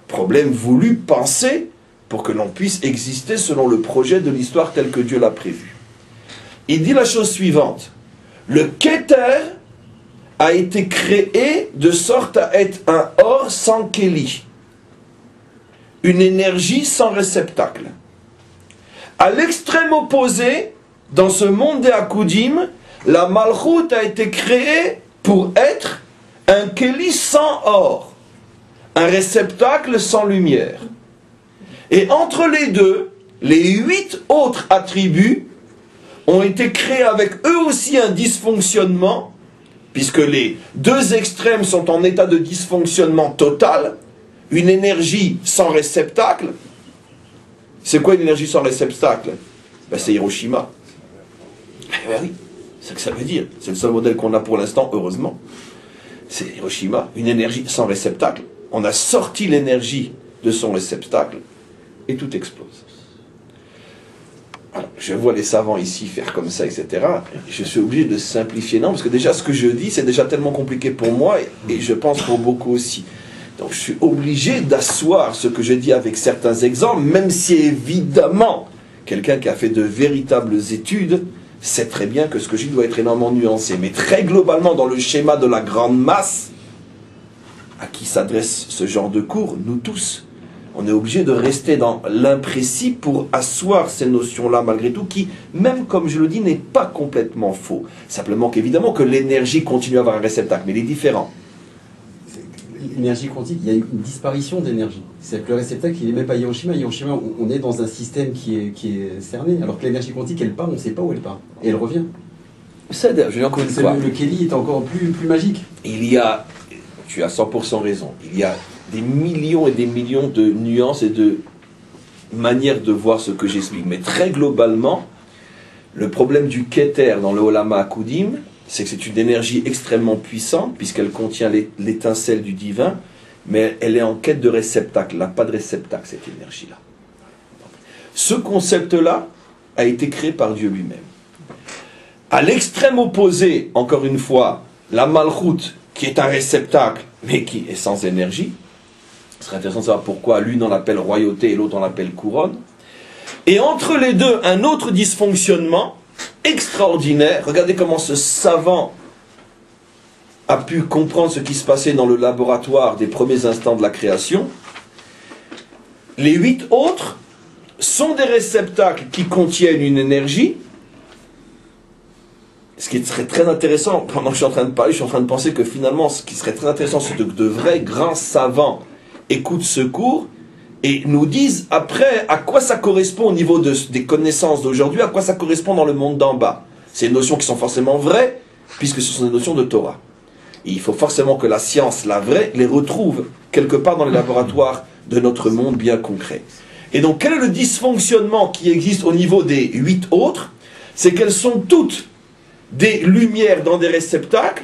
Problème voulu, pensé, pour que l'on puisse exister selon le projet de l'histoire tel que Dieu l'a prévu. Il dit la chose suivante. Le Keter a été créé de sorte à être un or sans Kéli, une énergie sans réceptacle. À l'extrême opposé, dans ce monde des Hakoudim, la Malchut a été créée pour être un Kéli sans or, un réceptacle sans lumière. Et entre les deux, les 8 autres attributs ont été créés avec eux aussi un dysfonctionnement, puisque les deux extrêmes sont en état de dysfonctionnement total, une énergie sans réceptacle. C'est quoi une énergie sans réceptacle? Ben, c'est Hiroshima. Eh ben oui, c'est ce que ça veut dire. C'est le seul modèle qu'on a pour l'instant, heureusement. C'est Hiroshima, une énergie sans réceptacle. On a sorti l'énergie de son réceptacle et tout explose. Alors, je vois les savants ici faire comme ça, etc. Je suis obligé de simplifier, non, parce que déjà ce que je dis, c'est déjà tellement compliqué pour moi et je pense pour beaucoup aussi. Donc je suis obligé d'asseoir ce que je dis avec certains exemples, même si évidemment, quelqu'un qui a fait de véritables études sait très bien que ce que je dis doit être énormément nuancé. Mais très globalement, dans le schéma de la grande masse, à qui s'adresse ce genre de cours, nous tous, on est obligé de rester dans l'imprécis pour asseoir ces notions-là, malgré tout, qui, même comme je le dis, n'est pas complètement faux. Simplement qu'évidemment que l'énergie continue à avoir un réceptacle, mais il est différent. L'énergie quantique, il y a une disparition d'énergie. C'est-à-dire que le réceptacle, il n'est même pas Hiroshima. Hiroshima, on est dans un système qui est cerné, alors que l'énergie quantique, elle part, on ne sait pas où elle part. Et elle revient. Ça, je dis encore une fois. Le Kéli est encore plus magique. Il y a, tu as 100% raison, il y a des millions et des millions de nuances et de manières de voir ce que j'explique. Mais très globalement, le problème du Keter dans le Olama Hakoudim, c'est que c'est une énergie extrêmement puissante, puisqu'elle contient l'étincelle du divin, mais elle est en quête de réceptacle. Elle n'a pas de réceptacle, cette énergie-là. Ce concept-là a été créé par Dieu lui-même. À l'extrême opposé, encore une fois, la Malchut, qui est un réceptacle, mais qui est sans énergie. Ce serait intéressant de savoir pourquoi l'une on l'appelle royauté et l'autre on l'appelle couronne. Et entre les deux, un autre dysfonctionnement extraordinaire. Regardez comment ce savant a pu comprendre ce qui se passait dans le laboratoire des premiers instants de la création. Les 8 autres sont des réceptacles qui contiennent une énergie. Ce qui serait très intéressant, pendant que je suis en train de parler, je suis en train de penser que finalement, ce qui serait très intéressant, c'est que de vrais grands savants écoutent ce cours et nous disent après à quoi ça correspond au niveau des connaissances d'aujourd'hui, à quoi ça correspond dans le monde d'en bas. C'est des notions qui sont forcément vraies, puisque ce sont des notions de Torah. Et il faut forcément que la science, la vraie, les retrouve quelque part dans les laboratoires de notre monde bien concret. Et donc, quel est le dysfonctionnement qui existe au niveau des 8 autres? C'est qu'elles sont toutes des lumières dans des réceptacles,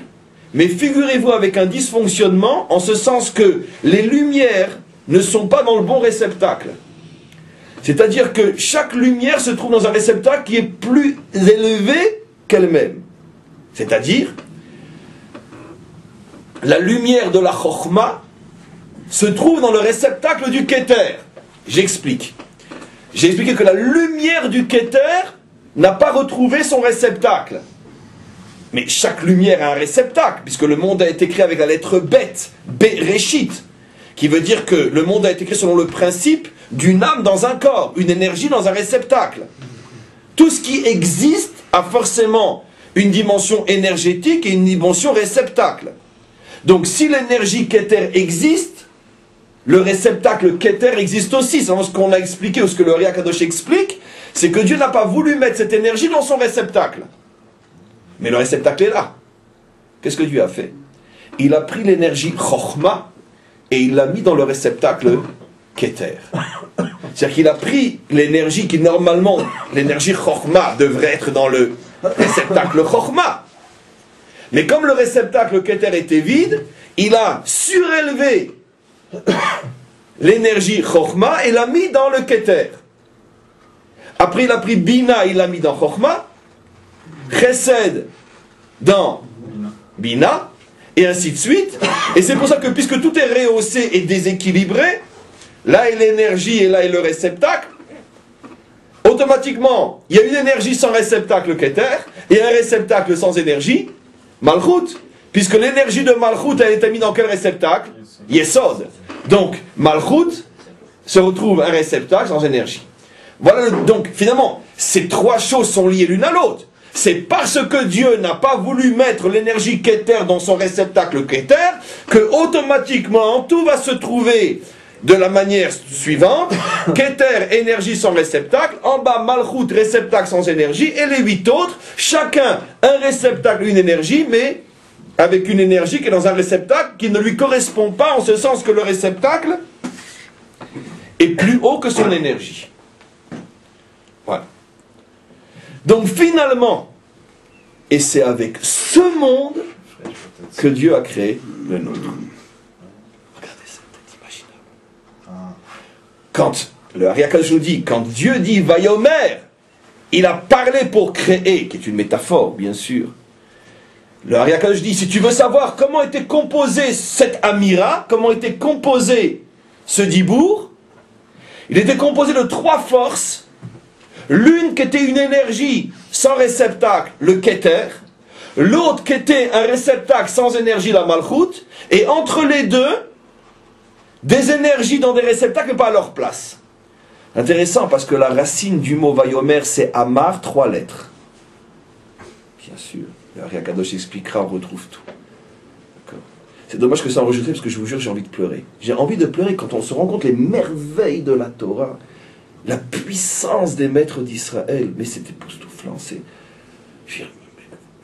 mais figurez-vous avec un dysfonctionnement, en ce sens que les lumières ne sont pas dans le bon réceptacle. C'est-à-dire que chaque lumière se trouve dans un réceptacle qui est plus élevé qu'elle-même. C'est-à-dire, la lumière de la Chokhma se trouve dans le réceptacle du Keter. J'explique. J'ai expliqué que la lumière du Keter n'a pas retrouvé son réceptacle. Mais chaque lumière a un réceptacle, puisque le monde a été créé avec la lettre Bet, Bereshit, qui veut dire que le monde a été créé selon le principe d'une âme dans un corps, une énergie dans un réceptacle. Tout ce qui existe a forcément une dimension énergétique et une dimension réceptacle. Donc si l'énergie Keter existe, le réceptacle Keter existe aussi. C'est ce qu'on a expliqué, ou ce que le Ri Akadosh explique, c'est que Dieu n'a pas voulu mettre cette énergie dans son réceptacle. Mais le réceptacle est là. qu'est-ce que Dieu a fait? Il a pris l'énergie Chokhmah et il l'a mis dans le réceptacle Keter. C'est-à-dire qu'il a pris l'énergie qui normalement, l'énergie Chokhmah devrait être dans le réceptacle Chokhmah. Mais comme le réceptacle Keter était vide, il a surélevé l'énergie Chokhmah et l'a mis dans le Keter. Après il a pris Bina, il l'a mis dans Chokhmah, Chesed dans Bina, et ainsi de suite. Et c'est pour ça que puisque tout est rehaussé et déséquilibré, là est l'énergie et là est le réceptacle, automatiquement, il y a une énergie sans réceptacle Keter, et un réceptacle sans énergie, Malchut. Puisque l'énergie de Malchut, elle était mise dans quel réceptacle? Yesod. Donc, Malchut se retrouve un réceptacle sans énergie. Voilà, donc finalement, ces trois choses sont liées l'une à l'autre. C'est parce que Dieu n'a pas voulu mettre l'énergie Keter dans son réceptacle Keter que automatiquement tout va se trouver de la manière suivante. Keter, énergie sans réceptacle, en bas Malchut, réceptacle sans énergie, et les 8 autres, chacun un réceptacle, une énergie, mais avec une énergie qui est dans un réceptacle qui ne lui correspond pas, en ce sens que le réceptacle est plus haut que son énergie. Voilà. Donc finalement, et c'est avec ce monde que Dieu a créé le nôtre. Regardez ça, c'est inimaginable. Quand le Ari Akadosh nous dit, quand Dieu dit Vayomer, il a parlé pour créer, qui est une métaphore bien sûr. Le Ari Akadosh dit, si tu veux savoir comment était composé cette Amira, comment était composé ce Dibour, il était composé de 3 forces. L'une qui était une énergie sans réceptacle, le Keter. L'autre qui était un réceptacle sans énergie, la Malchut. Et entre les deux, des énergies dans des réceptacles, mais pas à leur place. Intéressant, parce que la racine du mot Vayomer, c'est Amar, 3 lettres. Bien sûr, le Ari Akadosh expliquera, on retrouve tout. C'est dommage que ça enregistré, parce que je vous jure, j'ai envie de pleurer. J'ai envie de pleurer quand on se rend compte les merveilles de la Torah. La puissance des maîtres d'Israël, mais c'est époustouflant.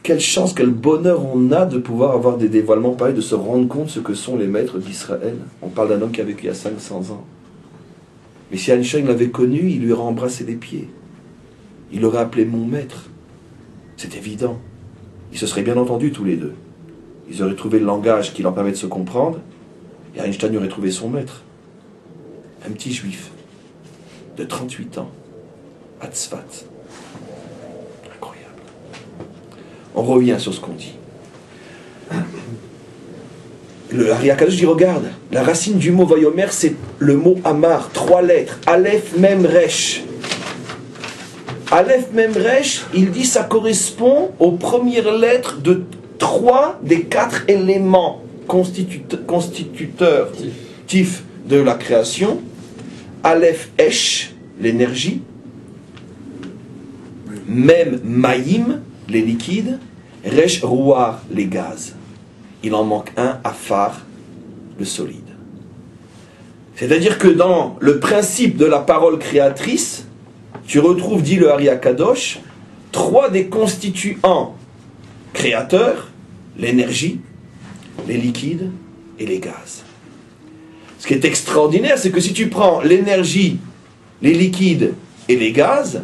Quelle chance, quel bonheur on a de pouvoir avoir des dévoilements pareils, de se rendre compte ce que sont les maîtres d'Israël. On parle d'un homme qui a vécu il y a 500 ans. Mais si Einstein l'avait connu, il lui aurait embrassé les pieds. Il l'aurait appelé mon maître. C'est évident. Ils se seraient bien entendus tous les deux. Ils auraient trouvé le langage qui leur permet de se comprendre, et Einstein aurait trouvé son maître. Un petit juif de 38 ans, à Tzfat. Incroyable. On revient sur ce qu'on dit. Le Ari Akadosh dit, regarde, la racine du mot Vayomer, c'est le mot Amar, 3 lettres, Aleph Mem Resh. Aleph Mem Resh, il dit, ça correspond aux premières lettres de 3 des 4 éléments constituteurs tif de la création. Aleph Esh, l'énergie. Mem Maïm, les liquides. Resh Ruar, les gaz. Il en manque un, Afar, le solide. C'est-à-dire que dans le principe de la parole créatrice, tu retrouves, dit le Ari Akadosh, 3 des constituants créateurs, l'énergie, les liquides et les gaz. Ce qui est extraordinaire, c'est que si tu prends l'énergie, les liquides et les gaz,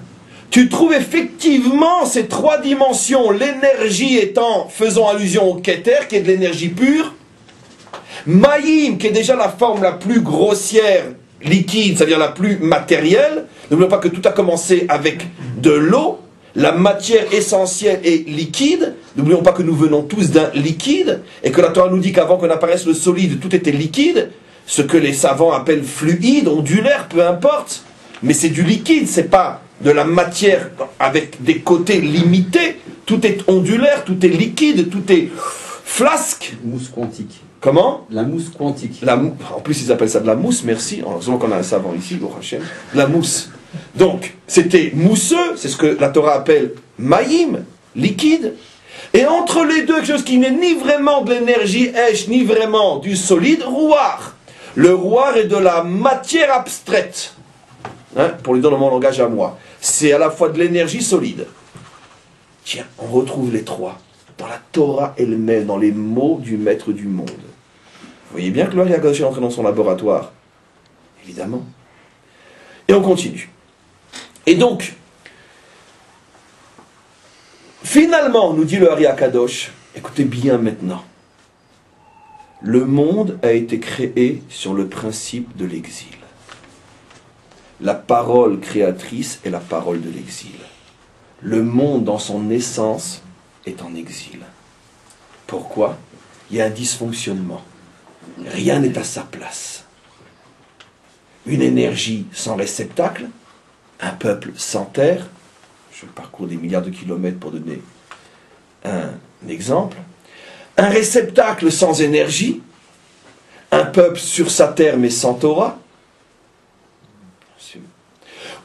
tu trouves effectivement ces 3 dimensions, l'énergie étant, faisant allusion au Keter, qui est de l'énergie pure, Maïm, qui est déjà la forme la plus grossière, liquide, c'est-à-dire la plus matérielle. N'oublions pas que tout a commencé avec de l'eau, la matière essentielle est liquide. N'oublions pas que nous venons tous d'un liquide, et que la Torah nous dit qu'avant qu'on apparaisse le solide, tout était liquide. Ce que les savants appellent fluide, ondulaire, peu importe. Mais c'est du liquide, c'est pas de la matière avec des côtés limités. Tout est ondulaire, tout est liquide, tout est flasque. Mousse quantique. Comment? La mousse quantique. En plus, ils appellent ça de la mousse, merci. Heureusement qu'on a un savant ici, au Hachem. La mousse. Donc, c'était mousseux, c'est ce que la Torah appelle maïm, liquide. Et entre les deux, quelque chose qui n'est ni vraiment de l'énergie esh, ni vraiment du solide, rouar. Le rouar est de la matière abstraite. Hein, pour lui donner mon langage à moi. C'est à la fois de l'énergie solide. Tiens, on retrouve les 3. dans la Torah elle-même, dans les mots du maître du monde. Vous voyez bien que le Ari Akadosh est entré dans son laboratoire. Évidemment. Et on continue. Et donc, finalement, nous dit le Ari Akadosh, écoutez bien maintenant, le monde a été créé sur le principe de l'exil. La parole créatrice est la parole de l'exil. Le monde dans son essence est en exil. Pourquoi? Il y a un dysfonctionnement. Rien n'est à sa place. Une énergie sans réceptacle, un peuple sans terre, je parcours des milliards de kilomètres pour donner un exemple, un réceptacle sans énergie, un peuple sur sa terre mais sans Torah,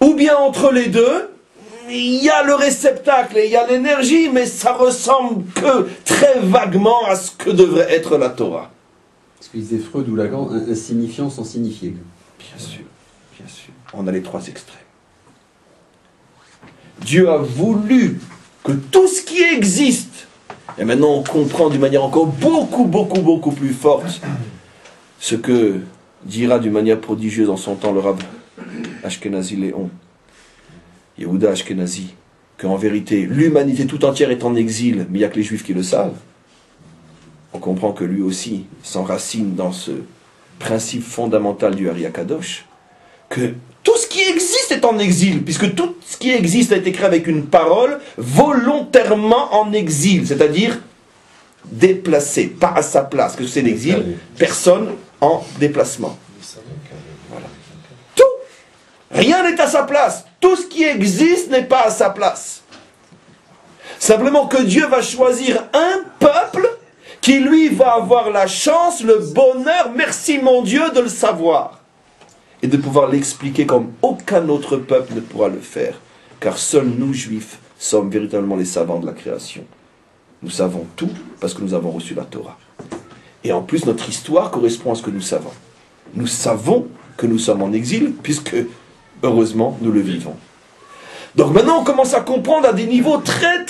ou bien entre les deux, il y a le réceptacle et il y a l'énergie, mais ça ressemble que très vaguement à ce que devrait être la Torah. Ce que disait Freud ou Lacan, insignifiant sans signifier. Bien sûr, bien sûr. On a les trois extrêmes. Dieu a voulu que tout ce qui existe, et maintenant on comprend d'une manière encore beaucoup plus forte ce que dira d'une manière prodigieuse en son temps le rabbin Ashkenazi Léon, Yehuda Ashkenazi, qu'en vérité l'humanité tout entière est en exil, mais il n'y a que les juifs qui le savent. On comprend que lui aussi s'enracine dans ce principe fondamental du Ari Akadosh, que tout ce qui existe est en exil, puisque tout ce qui existe a été créé avec une parole volontairement en exil, c'est-à-dire déplacé, pas à sa place. Que c'est l'exil? Personne en déplacement. Voilà. Tout, rien n'est à sa place. Tout ce qui existe n'est pas à sa place. Simplement que Dieu va choisir un peuple qui lui va avoir la chance, le bonheur, merci mon Dieu, de le savoir. Et de pouvoir l'expliquer comme aucun autre peuple ne pourra le faire. Car seuls nous, juifs, sommes véritablement les savants de la création. Nous savons tout parce que nous avons reçu la Torah. Et en plus, notre histoire correspond à ce que nous savons. Nous savons que nous sommes en exil, puisque, heureusement, nous le vivons. Donc maintenant, on commence à comprendre à des niveaux très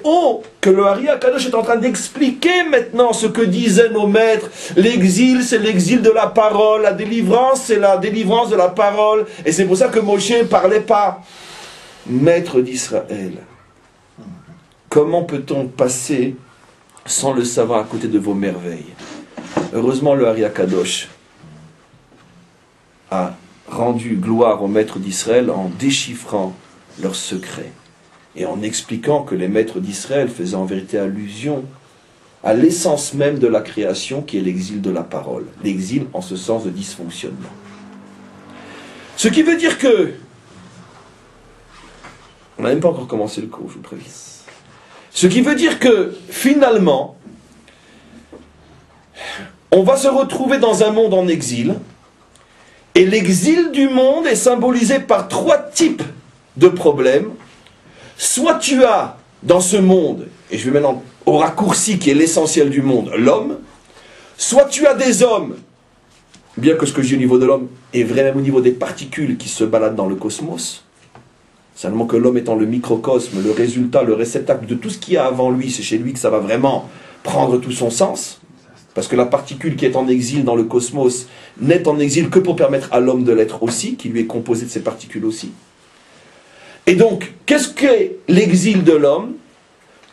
hauts que le Ari Akadosh est en train d'expliquer maintenant ce que disaient nos maîtres. L'exil, c'est l'exil de la parole. La délivrance, c'est la délivrance de la parole. Et c'est pour ça que Moshe ne parlait pas. Maître d'Israël, comment peut-on passer sans le savoir à côté de vos merveilles? Heureusement, le Ari Akadosh a rendu gloire aux maîtres d'Israël en déchiffrant leurs secrets et en expliquant que les maîtres d'Israël faisaient en vérité allusion à l'essence même de la création qui est l'exil de la parole. L'exil en ce sens de dysfonctionnement. Ce qui veut dire que... On n'a même pas encore commencé le cours, je vous préviens. Ce qui veut dire que, finalement, on va se retrouver dans un monde en exil. Et l'exil du monde est symbolisé par trois types de problèmes. Soit tu as dans ce monde, et je vais maintenant au raccourci qui est l'essentiel du monde, l'homme. Soit tu as des hommes, bien que ce que je dis au niveau de l'homme est vrai même au niveau des particules qui se baladent dans le cosmos. Seulement que l'homme étant le microcosme, le résultat, le réceptacle de tout ce qu'il y a avant lui, c'est chez lui que ça va vraiment prendre tout son sens. Parce que la particule qui est en exil dans le cosmos n'est en exil que pour permettre à l'homme de l'être aussi, qui lui est composé de ces particules aussi. Et donc, qu'est-ce qu'est l'exil de l'homme?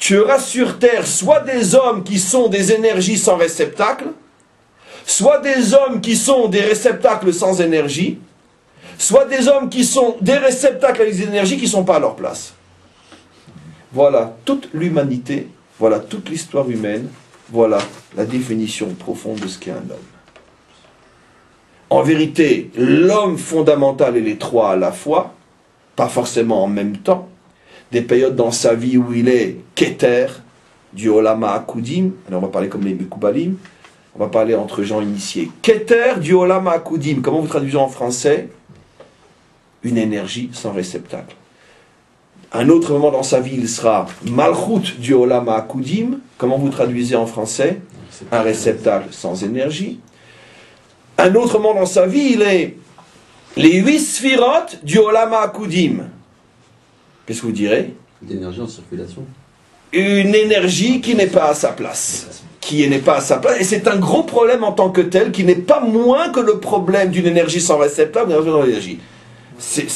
Tu auras sur Terre soit des hommes qui sont des énergies sans réceptacle, soit des hommes qui sont des réceptacles sans énergie, soit des hommes qui sont des réceptacles avec des énergies qui ne sont pas à leur place. Voilà toute l'humanité, voilà toute l'histoire humaine. Voilà la définition profonde de ce qu'est un homme. En vérité, l'homme fondamental et les trois à la fois, pas forcément en même temps, des périodes dans sa vie où il est Keter, du Olama Akudim, alors on va parler comme les Mekoubalim, on va parler entre gens initiés. Keter, du Olama Akudim, comment vous traduisez en français? Une énergie sans réceptacle. Un autre moment dans sa vie, il sera Malchut du Olam HaAkudim. Comment vous traduisez en français? Un réceptacle sans énergie. Un autre moment dans sa vie, il est les 8 sphirotes du Olam HaAkudim. Qu'est-ce que vous direz? D'énergie en circulation. une énergie qui n'est pas à sa place. Qui n'est pas à sa place. Et c'est un gros problème en tant que tel, qui n'est pas moins que le problème d'une énergie sans réceptacle ou d'une énergie. C'est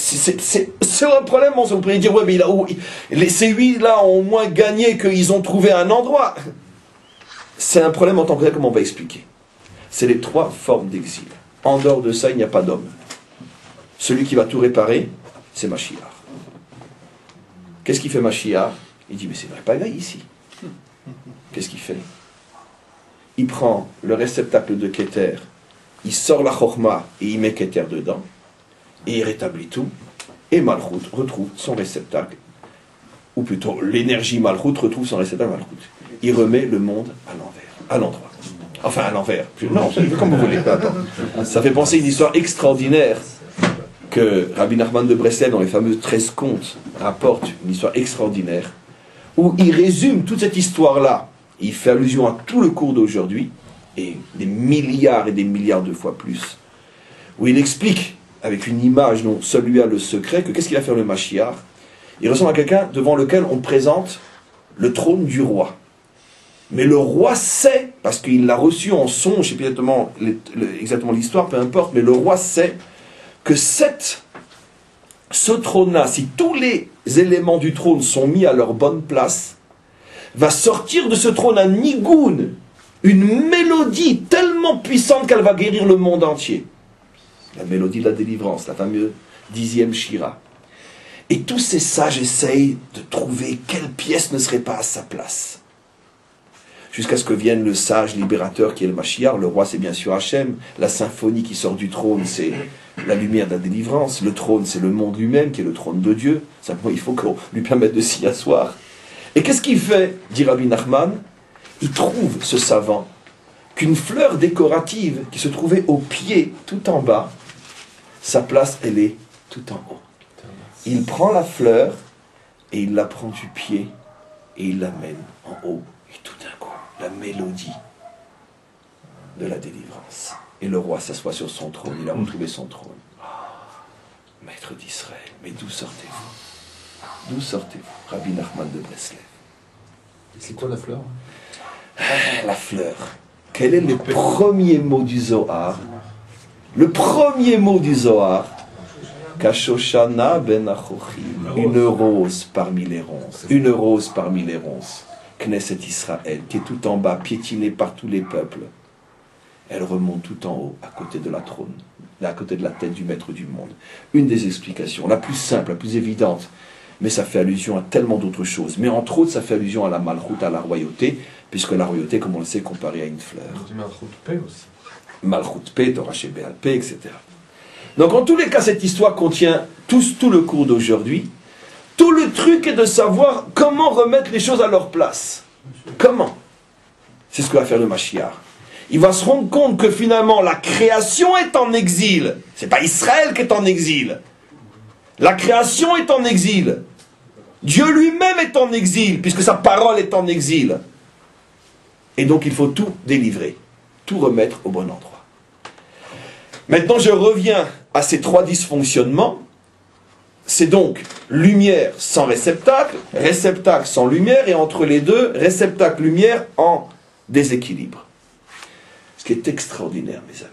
un problème, on pourrait dire, ouais, mais ces 8 là ont au moins gagné qu'ils ont trouvé un endroit. C'est un problème en tant que tel, comme on va expliquer. C'est les 3 formes d'exil. En dehors de ça, il n'y a pas d'homme. Celui qui va tout réparer, c'est Mashiach. Qu'est-ce qu'il fait Mashiach? Il dit, mais c'est vrai, pas vrai ici. Qu'est-ce qu'il fait? Il prend le réceptacle de Keter, il sort la Chokhmah et il met Keter dedans, et il rétablit tout, et Malchut retrouve son réceptacle, ou plutôt l'énergie Malchut retrouve son réceptacle Malchut. Il remet le monde à l'envers, à l'endroit. Enfin, à l'envers. Non, comme vous voulez. Ça fait penser à une histoire extraordinaire que Rabbi Nachman de Breslev, dans les fameux 13 contes, rapporte une histoire extraordinaire, où il résume toute cette histoire-là. Il fait allusion à tout le cours d'aujourd'hui, et des milliards et des milliards de fois plus, où il explique, avec une image dont seul lui a le secret, que qu'est-ce qu'il va faire le Mashiach? Il ressemble à quelqu'un devant lequel on présente le trône du roi. Mais le roi sait, parce qu'il l'a reçu en songe, je ne sais plus exactement l'histoire, peu importe, mais le roi sait que ce trône-là, si tous les éléments du trône sont mis à leur bonne place, va sortir de ce trône un nigoun, une mélodie tellement puissante qu'elle va guérir le monde entier. La mélodie de la délivrance, la fameuse 10e Shira. Et tous ces sages essayent de trouver quelle pièce ne serait pas à sa place. Jusqu'à ce que vienne le sage libérateur qui est le Mashiach. Le roi, c'est bien sûr Hachem. La symphonie qui sort du trône, c'est la lumière de la délivrance. Le trône, c'est le monde lui-même, qui est le trône de Dieu. Simplement, il faut qu'on lui permette de s'y asseoir. Et qu'est-ce qu'il fait, dit Rabbi Nachman? Il trouve, ce savant, qu'une fleur décorative qui se trouvait au pied, tout en bas, sa place, elle est tout en haut. Il prend la fleur, et il la prend du pied, et il l'amène en haut. Et tout d'un coup, la mélodie de la délivrance. Et le roi s'assoit sur son trône, il a retrouvé son trône. Oh, maître d'Israël, mais d'où sortez-vous? D'où sortez-vous? Rabbi Nachman de Breslev. C'est quoi la fleur? La fleur. Quel est le premier mot du Zohar? Le premier mot du Zohar, Kashoshana ben Achochim, une rose parmi les ronces. Une rose parmi les ronces. Knesset Israël, qui est tout en bas, piétinée par tous les peuples. Elle remonte tout en haut, à côté de la trône, à côté de la tête du maître du monde. Une des explications, la plus simple, la plus évidente, mais ça fait allusion à tellement d'autres choses. Mais entre autres, ça fait allusion à la malchoute, à la royauté, puisque la royauté, comme on le sait, est comparée à une fleur. Malchoute paix aussi. Malchoute paix, Torah Shebéal paix, etc. Donc en tous les cas, cette histoire contient tout le cours d'aujourd'hui. Tout le truc est de savoir comment remettre les choses à leur place. Comment? C'est ce que va faire le Mashiach. Il va se rendre compte que finalement, la création est en exil. C'est pas Israël qui est en exil. La création est en exil. Dieu lui-même est en exil, puisque sa parole est en exil. Et donc il faut tout délivrer, tout remettre au bon endroit. Maintenant je reviens à ces 3 dysfonctionnements. C'est donc lumière sans réceptacle, réceptacle sans lumière, et entre les deux, réceptacle, lumière en déséquilibre. Ce qui est extraordinaire, mes amis.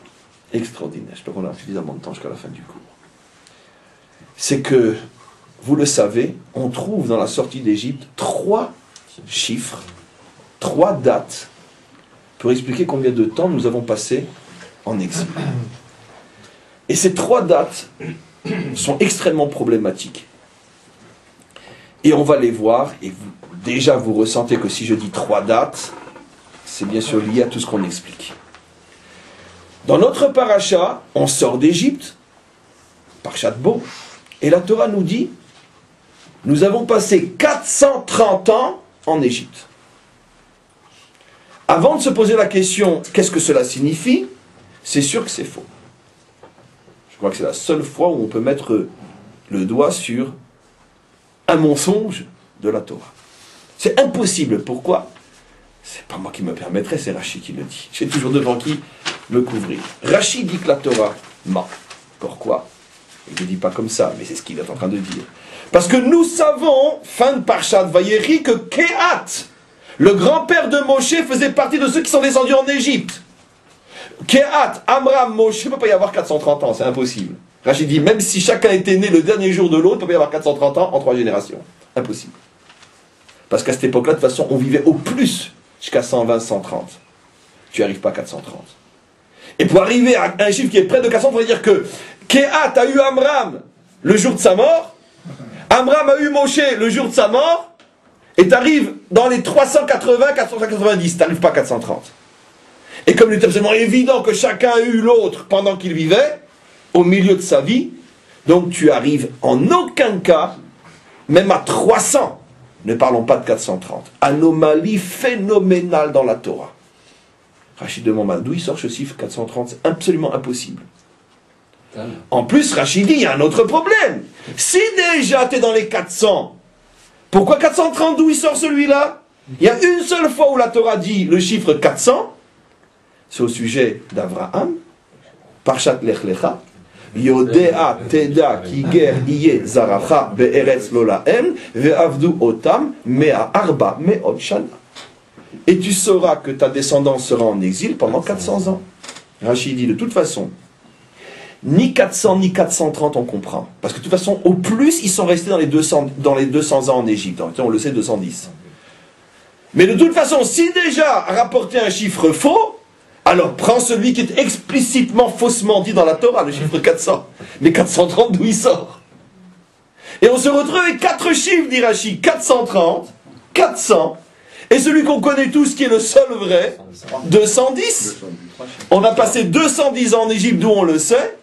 Extraordinaire. J'espère qu'on a suffisamment de temps jusqu'à la fin du cours. C'est que, vous le savez, on trouve dans la sortie d'Égypte 3 chiffres, 3 dates, pour expliquer combien de temps nous avons passé en exil. Et ces 3 dates sont extrêmement problématiques. Et on va les voir, et déjà vous ressentez que si je dis 3 dates, c'est bien sûr lié à tout ce qu'on explique. Dans notre paracha, on sort d'Égypte, parachat Bo, et la Torah nous dit, nous avons passé 430 ans en Égypte. Avant de se poser la question, qu'est-ce que cela signifie? C'est sûr que c'est faux. Je crois que c'est la seule fois où on peut mettre le doigt sur un mensonge de la Torah. C'est impossible. Pourquoi? C'est pas moi qui me permettrai, c'est Rashi qui le dit. J'ai toujours devant qui me couvrir. Rashi dit que la Torah ment. Pourquoi? Il ne le dit pas comme ça, mais c'est ce qu'il est en train de dire. Parce que nous savons, fin de Parshat Vayeri, que Kehat, le grand-père de Moshe, faisait partie de ceux qui sont descendus en Égypte. Kehat, Amram, Moshe, il ne peut pas y avoir 430 ans, c'est impossible. Rachid dit, même si chacun était né le dernier jour de l'autre, il ne peut pas y avoir 430 ans en 3 générations. Impossible. Parce qu'à cette époque-là, de toute façon, on vivait au plus jusqu'à 120, 130. Tu n'arrives pas à 430. Et pour arriver à un chiffre qui est près de 400, il faudrait dire que Kehat a eu Amram le jour de sa mort, Amram a eu Moshe le jour de sa mort, et tu arrives dans les 380, 490, tu n'arrives pas à 430. Et comme il est absolument évident que chacun a eu l'autre pendant qu'il vivait, au milieu de sa vie, donc tu arrives en aucun cas, même à 300, ne parlons pas de 430. Anomalie phénoménale dans la Torah. Rachid demande d'où il sort ce chiffre 430, c'est absolument impossible. En plus, Rachid dit, il y a un autre problème. Si déjà tu es dans les 400, pourquoi 430, d'où il sort celui-là? Il y a une seule fois où la Torah dit le chiffre 400, c'est au sujet d'Abraham, Parshat Lech Lecha, Yodea teda kiger iye zaracha be'eretz lo lahem ve'avdu otam mea arba me'od shana. Et tu sauras que ta descendance sera en exil pendant 400 ans. Rachid dit de toute façon, ni 400 ni 430 on comprend. Parce que de toute façon, au plus, ils sont restés dans les 200 ans en Égypte. On le sait, 210. Mais de toute façon, si déjà rapporter un chiffre faux, alors prends celui qui est explicitement faussement dit dans la Torah, le chiffre 400. Mais 430, d'où il sort? Et on se retrouve avec 4 chiffres, dit Rachid. 430, 400, et celui qu'on connaît tous, qui est le seul vrai, 210. On a passé 210 ans en Égypte, d'où on le sait.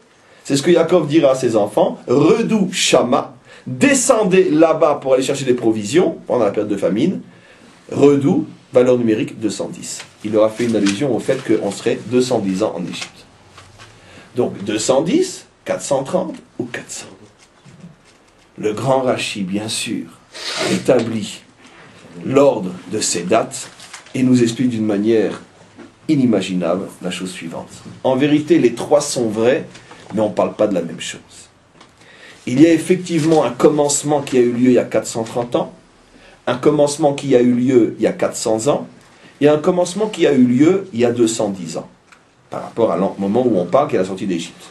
C'est ce que Yaakov dira à ses enfants. Redou Shama, descendez là-bas pour aller chercher des provisions pendant la période de famine. Redou, valeur numérique 210. Il aura fait une allusion au fait qu'on serait 210 ans en Égypte. Donc 210, 430 ou 400. Le grand Rashi, bien sûr, établit l'ordre de ces dates et nous explique d'une manière inimaginable la chose suivante. En vérité, les trois sont vrais, mais on ne parle pas de la même chose. Il y a effectivement un commencement qui a eu lieu il y a 430 ans, un commencement qui a eu lieu il y a 400 ans, et un commencement qui a eu lieu il y a 210 ans, par rapport à moment où on parle qui est la sortie d'Égypte.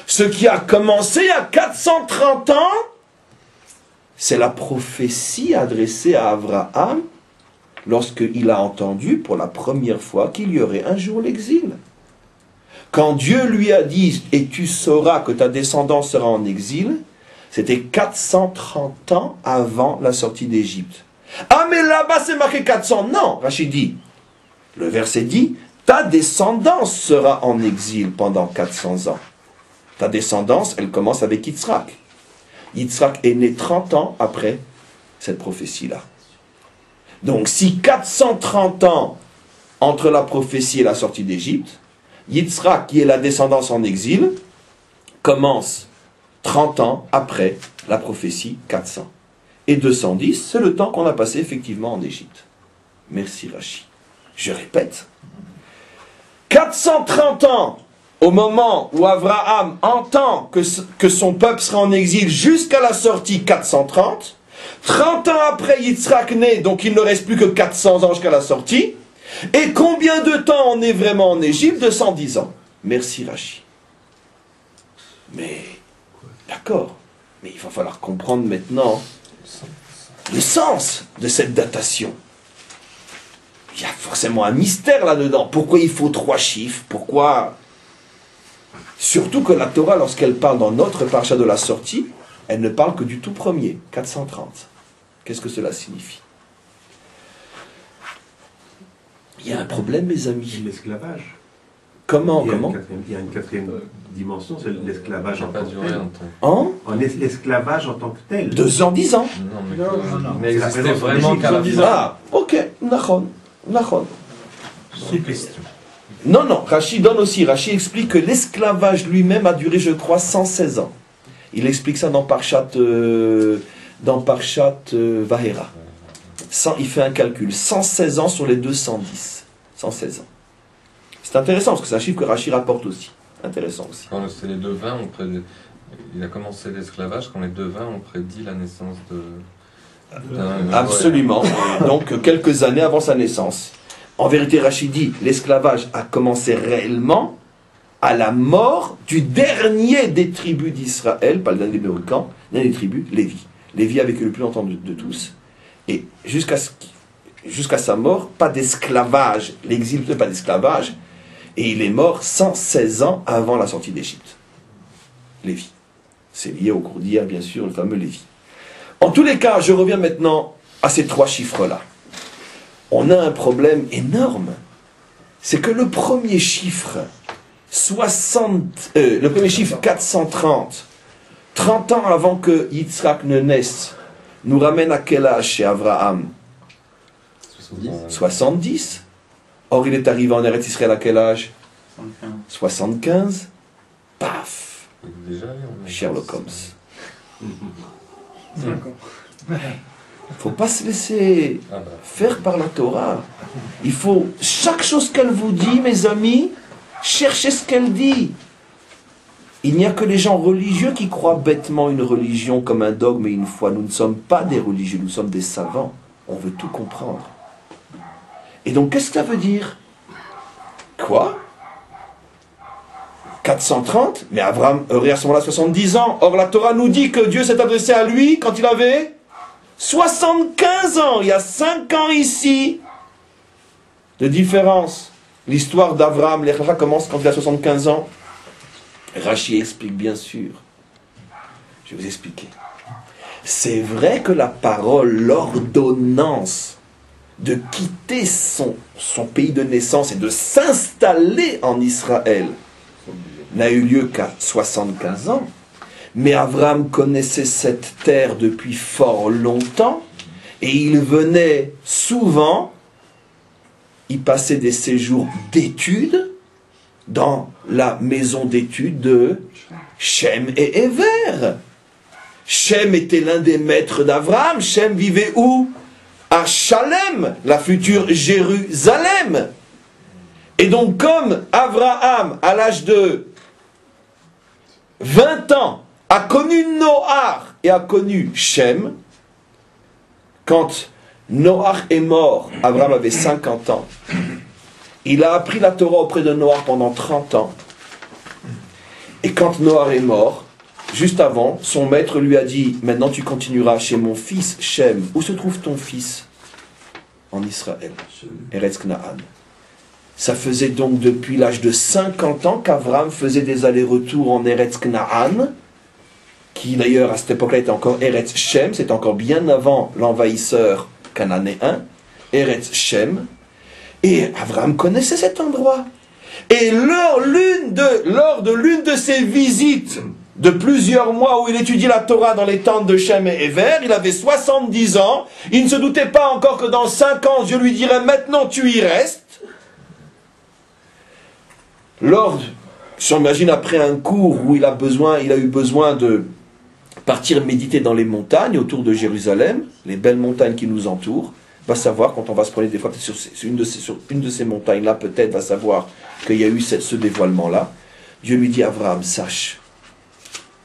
Ce qui a commencé il y a 430 ans, c'est la prophétie adressée à Abraham lorsqu'il a entendu pour la première fois qu'il y aurait un jour l'exil. Quand Dieu lui a dit « Et tu sauras que ta descendance sera en exil », c'était 430 ans avant la sortie d'Égypte. Ah mais là-bas c'est marqué 400. Non, Rachid dit, le verset dit « Ta descendance sera en exil pendant 400 ans ». Ta descendance, elle commence avec Yitzhak. Yitzhak est né 30 ans après cette prophétie-là. Donc si 430 ans entre la prophétie et la sortie d'Égypte, Yitzhak, qui est la descendance en exil, commence 30 ans après la prophétie 400. Et 210, c'est le temps qu'on a passé effectivement en Égypte. Merci Rachi. Je répète, 430 ans au moment où Abraham entend que son peuple sera en exil jusqu'à la sortie 430, 30 ans après Yitzhak naît, donc il ne reste plus que 400 ans jusqu'à la sortie, et combien de temps on est vraiment en Égypte? 210 ans. Merci Rachi. Mais, d'accord, mais il va falloir comprendre maintenant le sens de cette datation. Il y a forcément un mystère là-dedans. Pourquoi il faut 3 chiffres? Pourquoi? Surtout que la Torah, lorsqu'elle parle dans notre parasha de la sortie, elle ne parle que du tout premier, 430. Qu'est-ce que cela signifie? Il y a un problème, mes amis. L'esclavage. Comment? Il y a une quatrième dimension, c'est l'esclavage en tant que tel. En L'esclavage en tant que tel. 210 ans. Non, mais non. mais existait vraiment qu'à la fin. Ah, ok, nachon. Sous-question. Non, Rachid donne aussi. Rachid explique que l'esclavage lui-même a duré, je crois, 116 ans. Il explique ça dans Parshat Vahera. Il fait un calcul. 116 ans sur les 210. 116 ans. C'est intéressant, parce que c'est un chiffre que Rachid rapporte aussi. Intéressant aussi. Quand c'est les devins, Il a commencé l'esclavage quand les devins ont prédit la naissance Absolument. Donc, quelques années avant sa naissance. En vérité, Rachid dit, l'esclavage a commencé réellement à la mort du dernier des tribus d'Israël, pas le dernier des tribus, Lévi. Lévi a vécu le plus longtemps de tous. Et jusqu'à sa mort, pas d'esclavage. L'exil n'est pas d'esclavage. Et il est mort 116 ans avant la sortie d'Égypte. Lévi. C'est lié au cours d'hier, bien sûr, le fameux Lévi. En tous les cas, je reviens maintenant à ces 3 chiffres-là. On a un problème énorme. C'est que le premier chiffre, le premier chiffre 430, 30 ans avant que Yitzhak ne naisse, nous ramène à quel âge chez Abraham? 70. Or, il est arrivé en Eretz Israël à quel âge? 75. Paf! Sherlock Holmes. Faut pas se laisser faire par la Torah. Il faut, chaque chose qu'elle vous dit, mes amis, cherchez ce qu'elle dit. Il n'y a que les gens religieux qui croient bêtement une religion comme un dogme et une foi. Nous ne sommes pas des religieux, nous sommes des savants. On veut tout comprendre. Et donc, qu'est-ce que ça veut dire? Quoi? 430? Mais Abraham aurait à ce moment-là 70 ans. Or, la Torah nous dit que Dieu s'est adressé à lui quand il avait 75 ans. Il y a 5 ans ici de différence. L'histoire d'Abraham, l'Echra commence quand il a 75 ans. Rachi explique bien sûr. Je vais vous expliquer. C'est vrai que la parole, l'ordonnance de quitter son pays de naissance et de s'installer en Israël n'a eu lieu qu'à 75 ans. Mais Abraham connaissait cette terre depuis fort longtemps et il venait souvent y passer des séjours d'études dans la maison d'études de Shem et Héver. Shem était l'un des maîtres d'Abraham. Shem vivait où? À Shalem, la future Jérusalem. Et donc comme Abraham, à l'âge de 20 ans, a connu Noach et a connu Shem, quand Noach est mort, Abraham avait 50 ans. Il a appris la Torah auprès de Noach pendant 30 ans. Et quand Noach est mort, juste avant, son maître lui a dit, maintenant tu continueras chez mon fils Shem. Où se trouve ton fils? En Israël, Eretz Knaan. Ça faisait donc depuis l'âge de 50 ans qu'Abraham faisait des allers-retours en Eretz Knaan, qui d'ailleurs à cette époque-là était encore Eretz Shem, c'est encore bien avant l'envahisseur cananéen, Eretz Shem. Et Abraham connaissait cet endroit. Et lors de l'une de ses visites de plusieurs mois où il étudiait la Torah dans les tentes de Shem et Héver, il avait 70 ans, il ne se doutait pas encore que dans 5 ans, Dieu lui dirait « Maintenant tu y restes ». J'imagine après un cours où il a eu besoin de partir méditer dans les montagnes autour de Jérusalem, les belles montagnes qui nous entourent, va savoir, quand on va se promener des fois sur une de ces montagnes-là, peut-être va savoir qu'il y a eu ce dévoilement-là. Dieu lui dit, Abraham, sache,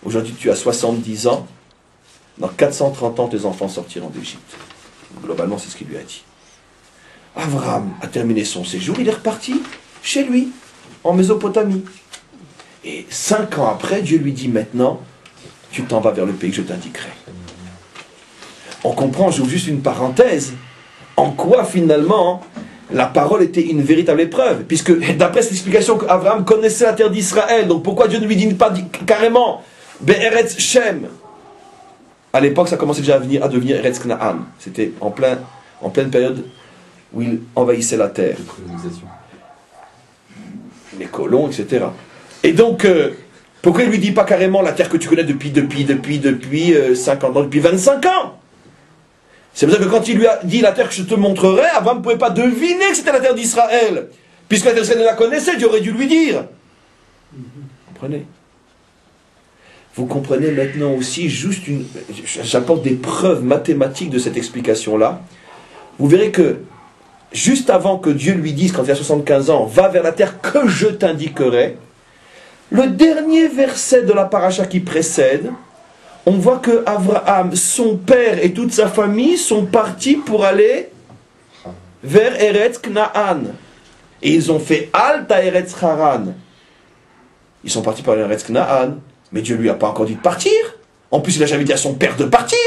aujourd'hui tu as 70 ans, dans 430 ans tes enfants sortiront d'Égypte. Globalement, c'est ce qu'il lui a dit. Abraham a terminé son séjour, il est reparti chez lui, en Mésopotamie. Et 5 ans après, Dieu lui dit, maintenant, tu t'en vas vers le pays que je t'indiquerai. On comprend, j'ouvre juste une parenthèse, en quoi finalement la parole était une véritable épreuve, puisque d'après cette explication qu'Abraham connaissait la terre d'Israël, donc pourquoi Dieu ne lui dit pas carrément Be'eretz Shem? À l'époque, ça commençait déjà à devenir Eretz Knaan. C'était en pleine période où il envahissait la terre. Les colons, etc. Et donc, pourquoi il ne lui dit pas carrément la terre que tu connais depuis 50 ans, depuis 25 ans? C'est pour ça que quand il lui a dit la terre que je te montrerai, Abraham ne pouvait pas deviner que c'était la terre d'Israël. Puisque la terre d'Israël, il la connaissait, Dieu aurait dû lui dire. Vous comprenez? Vous comprenez maintenant aussi, j'apporte des preuves mathématiques de cette explication-là. Vous verrez que, juste avant que Dieu lui dise, quand il a 75 ans, va vers la terre que je t'indiquerai, Le dernier verset de la paracha qui précède, on voit que Abraham, son père et toute sa famille sont partis pour aller vers Eretz Knaan. Et ils ont fait Halt à Eretz Haran. Ils sont partis pour aller à Eretz Knaan, mais Dieu lui a pas encore dit de partir. En plus, il n'a jamais dit à son père de partir.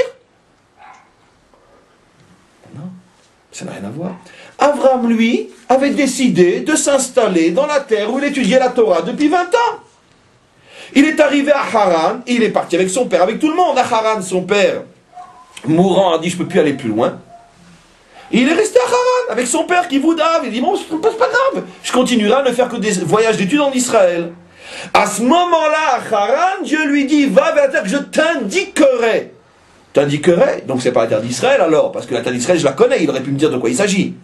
Non, ça n'a rien à voir. Abraham, lui, avait décidé de s'installer dans la terre où il étudiait la Torah depuis 20 ans. Il est arrivé à Haran, et il est parti avec son père, avec tout le monde. À Haran, son père, mourant, a dit, je ne peux plus aller plus loin. Et il est resté à Haran, avec son père qui voudave. Il dit, bon, c'est pas grave, je continuerai à ne faire que des voyages d'études en Israël. À ce moment-là, à Haran, Dieu lui dit, va vers la terre que je t'indiquerai. T'indiquerai, donc c'est pas la terre d'Israël alors, parce que la terre d'Israël, je la connais, il aurait pu me dire de quoi il s'agit.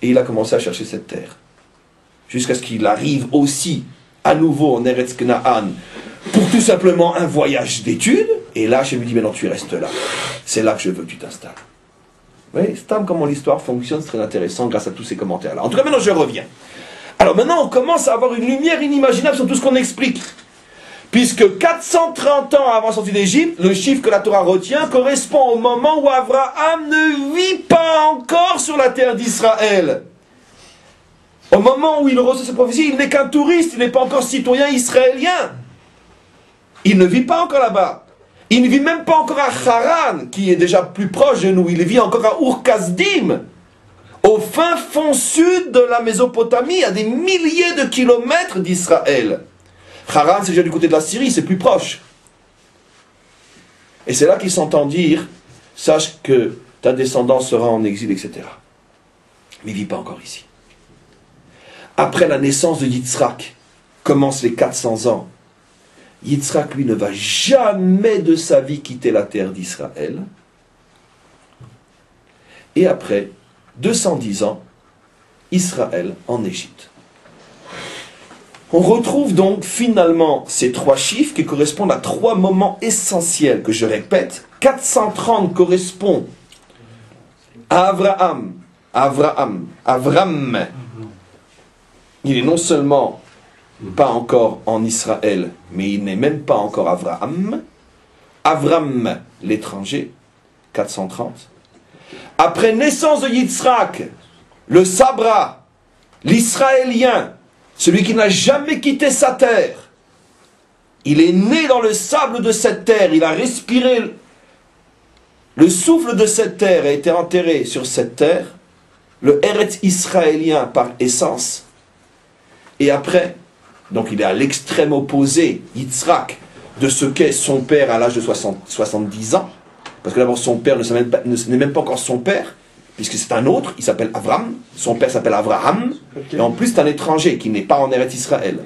Et il a commencé à chercher cette terre. Jusqu'à ce qu'il arrive aussi à nouveau en Eretz Knaan pour tout simplement un voyage d'études. Et là, je lui dis, mais non, tu restes là. C'est là que je veux que tu t'installes. Vous voyez, c'est comment l'histoire fonctionne, c'est très intéressant grâce à tous ces commentaires-là. En tout cas, maintenant, je reviens. Alors maintenant, on commence à avoir une lumière inimaginable sur tout ce qu'on explique. Puisque 430 ans avant la sortie d'Égypte, le chiffre que la Torah retient correspond au moment où Abraham ne vit pas encore sur la terre d'Israël. Au moment où il reçoit cette prophétie, il n'est qu'un touriste, il n'est pas encore citoyen israélien. Il ne vit pas encore là-bas. Il ne vit même pas encore à Haran, qui est déjà plus proche de nous. Il vit encore à Ur-Kasdim, au fin fond sud de la Mésopotamie, à des milliers de kilomètres d'Israël. Haran, c'est déjà du côté de la Syrie, c'est plus proche. Et c'est là qu'il s'entend dire, sache que ta descendance sera en exil, etc. Mais il ne vit pas encore ici. Après la naissance de Yitzhak, commencent les 400 ans. Yitzhak, lui, ne va jamais de sa vie quitter la terre d'Israël. Et après 210 ans, Israël en Égypte. On retrouve donc finalement ces trois chiffres qui correspondent à trois moments essentiels que je répète. 430 correspond à Avram. Il est non seulement pas encore en Israël, mais il n'est même pas encore Abraham. Avram, l'étranger, 430. Après naissance de Yitzhak, le Sabra, l'Israélien, celui qui n'a jamais quitté sa terre, il est né dans le sable de cette terre, il a respiré le souffle de cette terre et a été enterré sur cette terre, le Eretz israélien par essence. Et après, donc il est à l'extrême opposé, Yitzhak, de ce qu'est son père à l'âge de 70 ans, parce que d'abord son père n'est même pas encore son père, puisque c'est un autre, il s'appelle Avram, son père s'appelle Abraham, et en plus c'est un étranger qui n'est pas en Eretz Israël.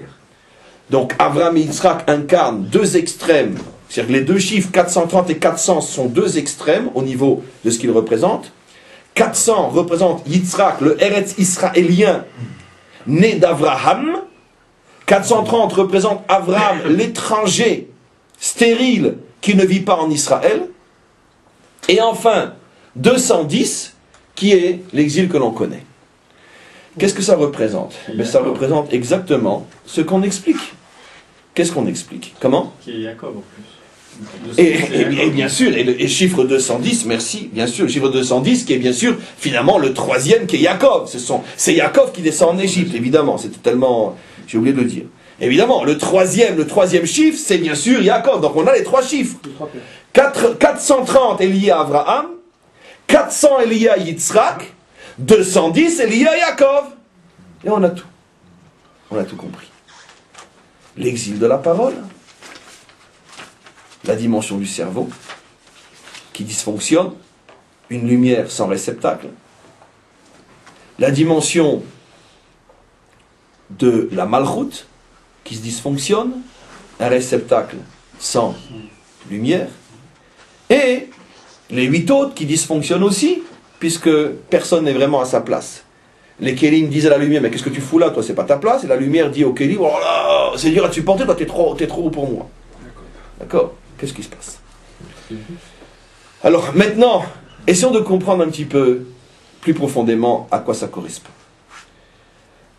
Donc Avram et Yitzhak incarnent deux extrêmes, c'est-à-dire que les deux chiffres 430 et 400 sont deux extrêmes au niveau de ce qu'ils représentent. 400 représente Yitzhak, le Eretz israélien, né d'Abraham. 430 représente Avram, l'étranger, stérile, qui ne vit pas en Israël. Et enfin, 210, qui est l'exil que l'on connaît. Qu'est-ce que ça représente? Ça représente exactement ce qu'on explique. Qu'est-ce qu'on explique? Comment? Qui est Jacob en plus. Et bien sûr, et chiffre 210, merci, bien sûr, chiffre 210 qui est bien sûr finalement le troisième qui est Jacob. C'est Jacob qui descend en Égypte, évidemment, c'était tellement, j'ai oublié de le dire. Évidemment, le troisième chiffre, c'est bien sûr Jacob, donc on a les trois chiffres. 430 est lié à Abraham, 400 est lié à Yitzhak, 210 est lié à Jacob. Et on a tout. On a tout compris. L'exil de la parole, la dimension du cerveau qui dysfonctionne, une lumière sans réceptacle, la dimension de la malchoute qui se dysfonctionne, un réceptacle sans lumière, et les 8 autres qui dysfonctionnent aussi, puisque personne n'est vraiment à sa place. Les Kélim disent à la lumière, mais qu'est-ce que tu fous là, toi, c'est pas ta place, et la lumière dit au Kélim, oh là, c'est dur à te supporter, toi, t'es trop haut pour moi. D'accord? Qu'est-ce qui se passe? Alors maintenant, essayons de comprendre un petit peu plus profondément à quoi ça correspond.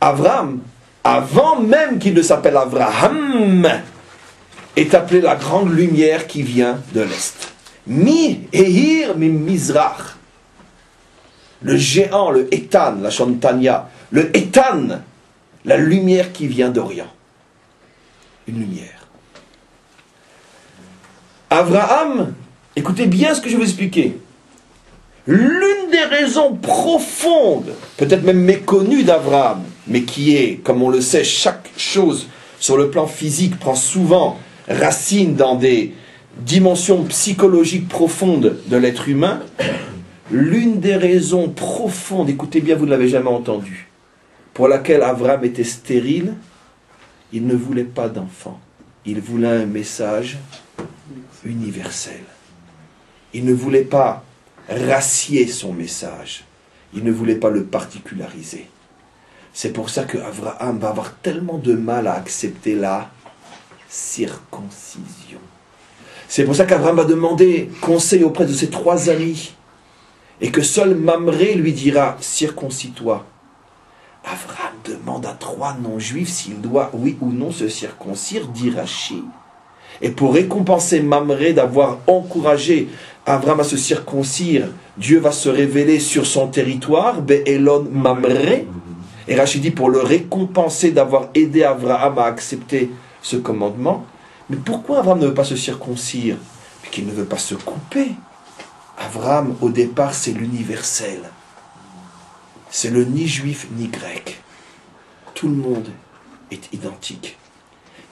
Avram, avant même qu'il ne s'appelle Abraham, est appelé la grande lumière qui vient de l'Est. Mi Ehir mi Mizrach. Le géant, le Etan, la Shantanya, le Etan, la lumière qui vient d'Orient. Une lumière. Abraham, écoutez bien ce que je vais vous expliquer. L'une des raisons profondes, peut-être même méconnues d'Abraham, mais qui est, comme on le sait, chaque chose sur le plan physique prend souvent racine dans des dimensions psychologiques profondes de l'être humain, l'une des raisons profondes, écoutez bien, vous ne l'avez jamais entendu, pour laquelle Abraham était stérile, il ne voulait pas d'enfant. Il voulait un message universel. Il ne voulait pas racier son message. Il ne voulait pas le particulariser. C'est pour ça que Abraham va avoir tellement de mal à accepter la circoncision. C'est pour ça qu'Abraham va demander conseil auprès de ses 3 amis et que seul Mamré lui dira « circoncis-toi ». Abraham demande à 3 non-juifs s'il doit, oui ou non, se circoncire, dit Rachi. Et pour récompenser Mamré d'avoir encouragé Abraham à se circoncire, Dieu va se révéler sur son territoire, Be'elon Mamré. Et Rachi dit pour le récompenser d'avoir aidé Abraham à accepter ce commandement. Mais pourquoi Abraham ne veut pas se circoncire? Puisqu'il ne veut pas se couper. Abraham, au départ, c'est l'universel. C'est le ni juif ni grec. Tout le monde est identique.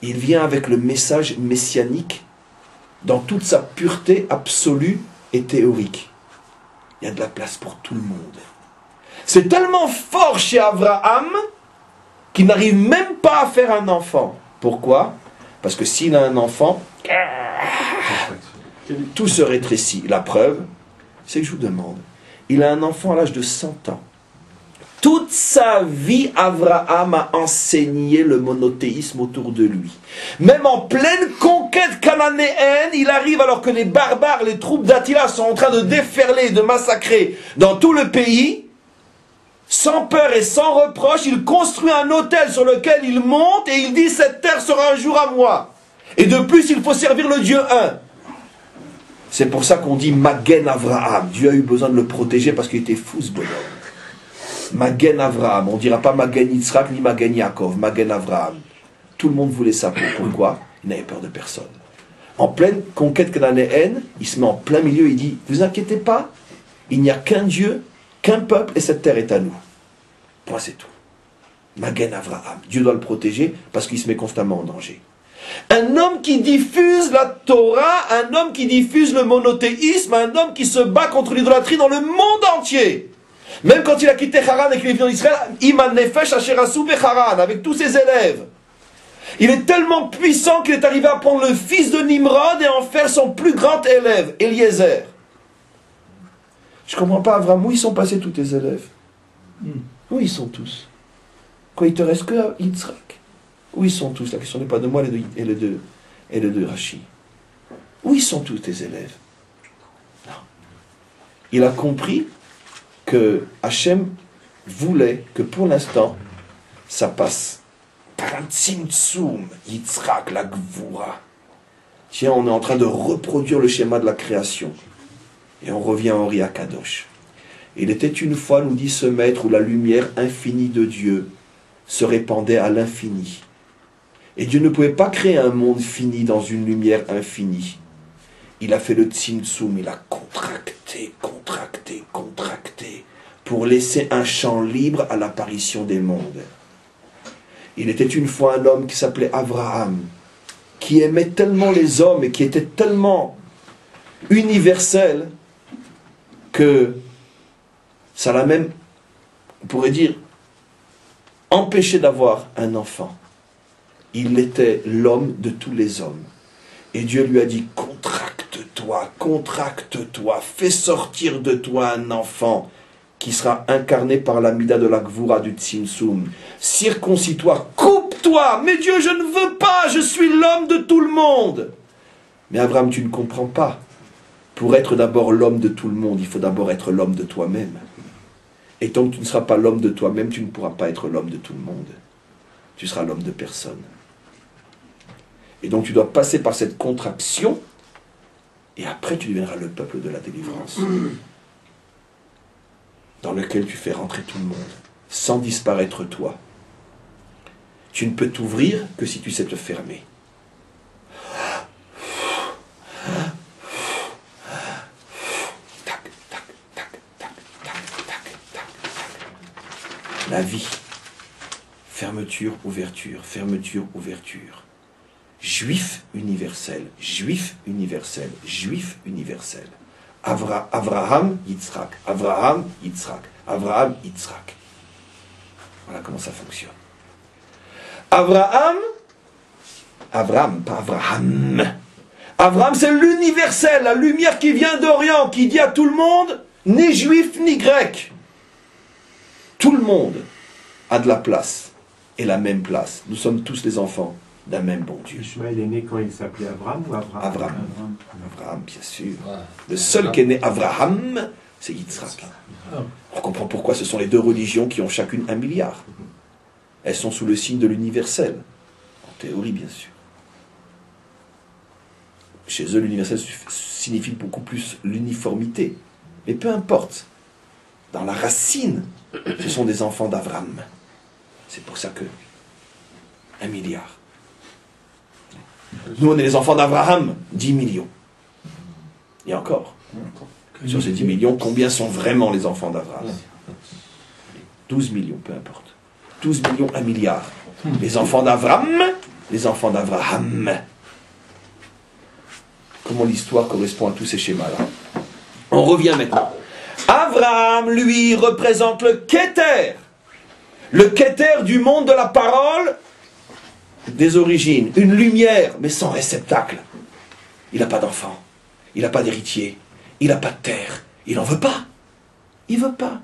Il vient avec le message messianique dans toute sa pureté absolue et théorique. Il y a de la place pour tout le monde. C'est tellement fort chez Abraham qu'il n'arrive même pas à faire un enfant. Pourquoi? Parce que s'il a un enfant, tout se rétrécit. La preuve, c'est que je vous demande, il a un enfant à l'âge de 100 ans. Toute sa vie, Abraham a enseigné le monothéisme autour de lui. Même en pleine conquête cananéenne, il arrive alors que les barbares, les troupes d'Attila sont en train de déferler, de massacrer dans tout le pays. Sans peur et sans reproche, il construit un autel sur lequel il monte et il dit « Cette terre sera un jour à moi. Et de plus, il faut servir le Dieu un. » C'est pour ça qu'on dit « Magen Avraham ». Dieu a eu besoin de le protéger parce qu'il était fou ce bonhomme. Magen Avraham, on ne dira pas Magen Yitzhak ni Magen Yaakov, Magen Avraham. Tout le monde voulait sa peau. Pourquoi? Il n'avait peur de personne. En pleine conquête cananéenne, il se met en plein milieu, il dit, vous inquiétez pas, il n'y a qu'un Dieu, qu'un peuple, et cette terre est à nous. Point, c'est tout. Magen Avraham. Dieu doit le protéger parce qu'il se met constamment en danger. Un homme qui diffuse la Torah, un homme qui diffuse le monothéisme, un homme qui se bat contre l'idolâtrie dans le monde entier. Même quand il a quitté Haran et qu'il est venu en Israël, Iman Nefesh Asherasu Becharan, avec tous ses élèves. Il est tellement puissant qu'il est arrivé à prendre le fils de Nimrod et en faire son plus grand élève, Eliezer. Je ne comprends pas, Abraham, où ils sont passés tous tes élèves? Où ils sont tous? Quoi, il te reste que Yitzhak? Où ils sont tous? La question n'est pas de moi et le de Rachi. Où ils sont tous tes élèves? Non. Il a compris que Hachem voulait que pour l'instant, ça passe par un tzimtzum, Yitzhak, la Gvura. Tiens, on est en train de reproduire le schéma de la création. Et on revient à Henri Akadosh. Il était une fois, nous dit ce maître, où la lumière infinie de Dieu se répandait à l'infini. Et Dieu ne pouvait pas créer un monde fini dans une lumière infinie. Il a fait le tzimtzum, il a contracté, pour laisser un champ libre à l'apparition des mondes. Il était une fois un homme qui s'appelait Abraham, qui aimait tellement les hommes et qui était tellement universel que ça l'a même, on pourrait dire, empêché d'avoir un enfant. Il était l'homme de tous les hommes. Et Dieu lui a dit, contracte-toi, fais sortir de toi un enfant qui sera incarné par la mida de la Gvura du Tzimtzum. Circoncis-toi, coupe-toi, mais Dieu, je ne veux pas, je suis l'homme de tout le monde. Mais Abraham, tu ne comprends pas. Pour être d'abord l'homme de tout le monde, il faut d'abord être l'homme de toi-même. Et tant que tu ne seras pas l'homme de toi-même, tu ne pourras pas être l'homme de tout le monde. tu seras l'homme de personne. Et donc tu dois passer par cette contraption, et après tu deviendras le peuple de la délivrance, dans lequel tu fais rentrer tout le monde, sans disparaître toi. Tu ne peux t'ouvrir que si tu sais te fermer. Tac, tac, tac, tac, tac, tac, tac, tac. La vie. Fermeture, ouverture, fermeture, ouverture. Juif universel, juif universel, juif universel. Avraham, Yitzhak, Avraham, Yitzhak, Avraham, Yitzhak. Voilà comment ça fonctionne. Avraham, pas Avraham. Avraham, c'est l'universel, la lumière qui vient d'Orient, qui dit à tout le monde, ni juif ni grec. Tout le monde a de la place, et la même place. Nous sommes tous les enfants d'un même bon Dieu. Ishmaël est né quand il s'appelait Abraham ou Abraham? Abraham, bien sûr. Le seul qui est né Abraham, c'est Yitzhak. On comprend pourquoi ce sont les deux religions qui ont chacune 1 milliard. Elles sont sous le signe de l'universel. En théorie, bien sûr. Chez eux, l'universel signifie beaucoup plus l'uniformité. Mais peu importe. Dans la racine, ce sont des enfants d'Abraham. C'est pour ça que 1 milliard. Nous, on est les enfants d'Abraham, 10 millions. Et encore. Sur ces 10 millions, combien sont vraiment les enfants d'Abraham? 12 millions, peu importe. 12 millions, 1 milliard. Les enfants d'Abraham, les enfants d'Abraham. Comment l'histoire correspond à tous ces schémas-là? On revient maintenant. Abraham, lui, représente le Keter. Le Keter du monde de la parole des origines. Une lumière, mais sans réceptacle. Il n'a pas d'enfant. Il n'a pas d'héritier. Il n'a pas de terre. Il n'en veut pas. Il ne veut pas.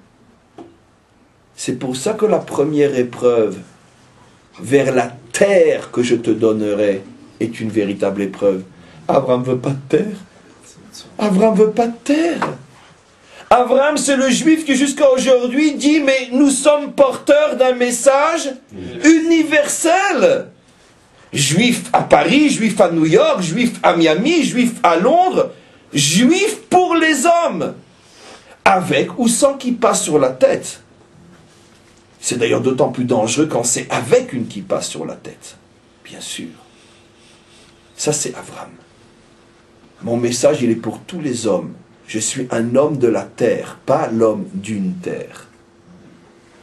C'est pour ça que la première épreuve vers la terre que je te donnerai est une véritable épreuve. Abraham ne veut pas de terre. Abraham ne veut pas de terre. Abraham, c'est le juif qui jusqu'à aujourd'hui dit, mais nous sommes porteurs d'un message universel. Juif à Paris, juif à New York, juif à Miami, juif à Londres, juif pour les hommes, avec ou sans kippa sur la tête. C'est d'ailleurs d'autant plus dangereux quand c'est avec une kippa sur la tête, bien sûr. Ça, c'est Abraham. Mon message, il est pour tous les hommes. Je suis un homme de la terre, pas l'homme d'une terre.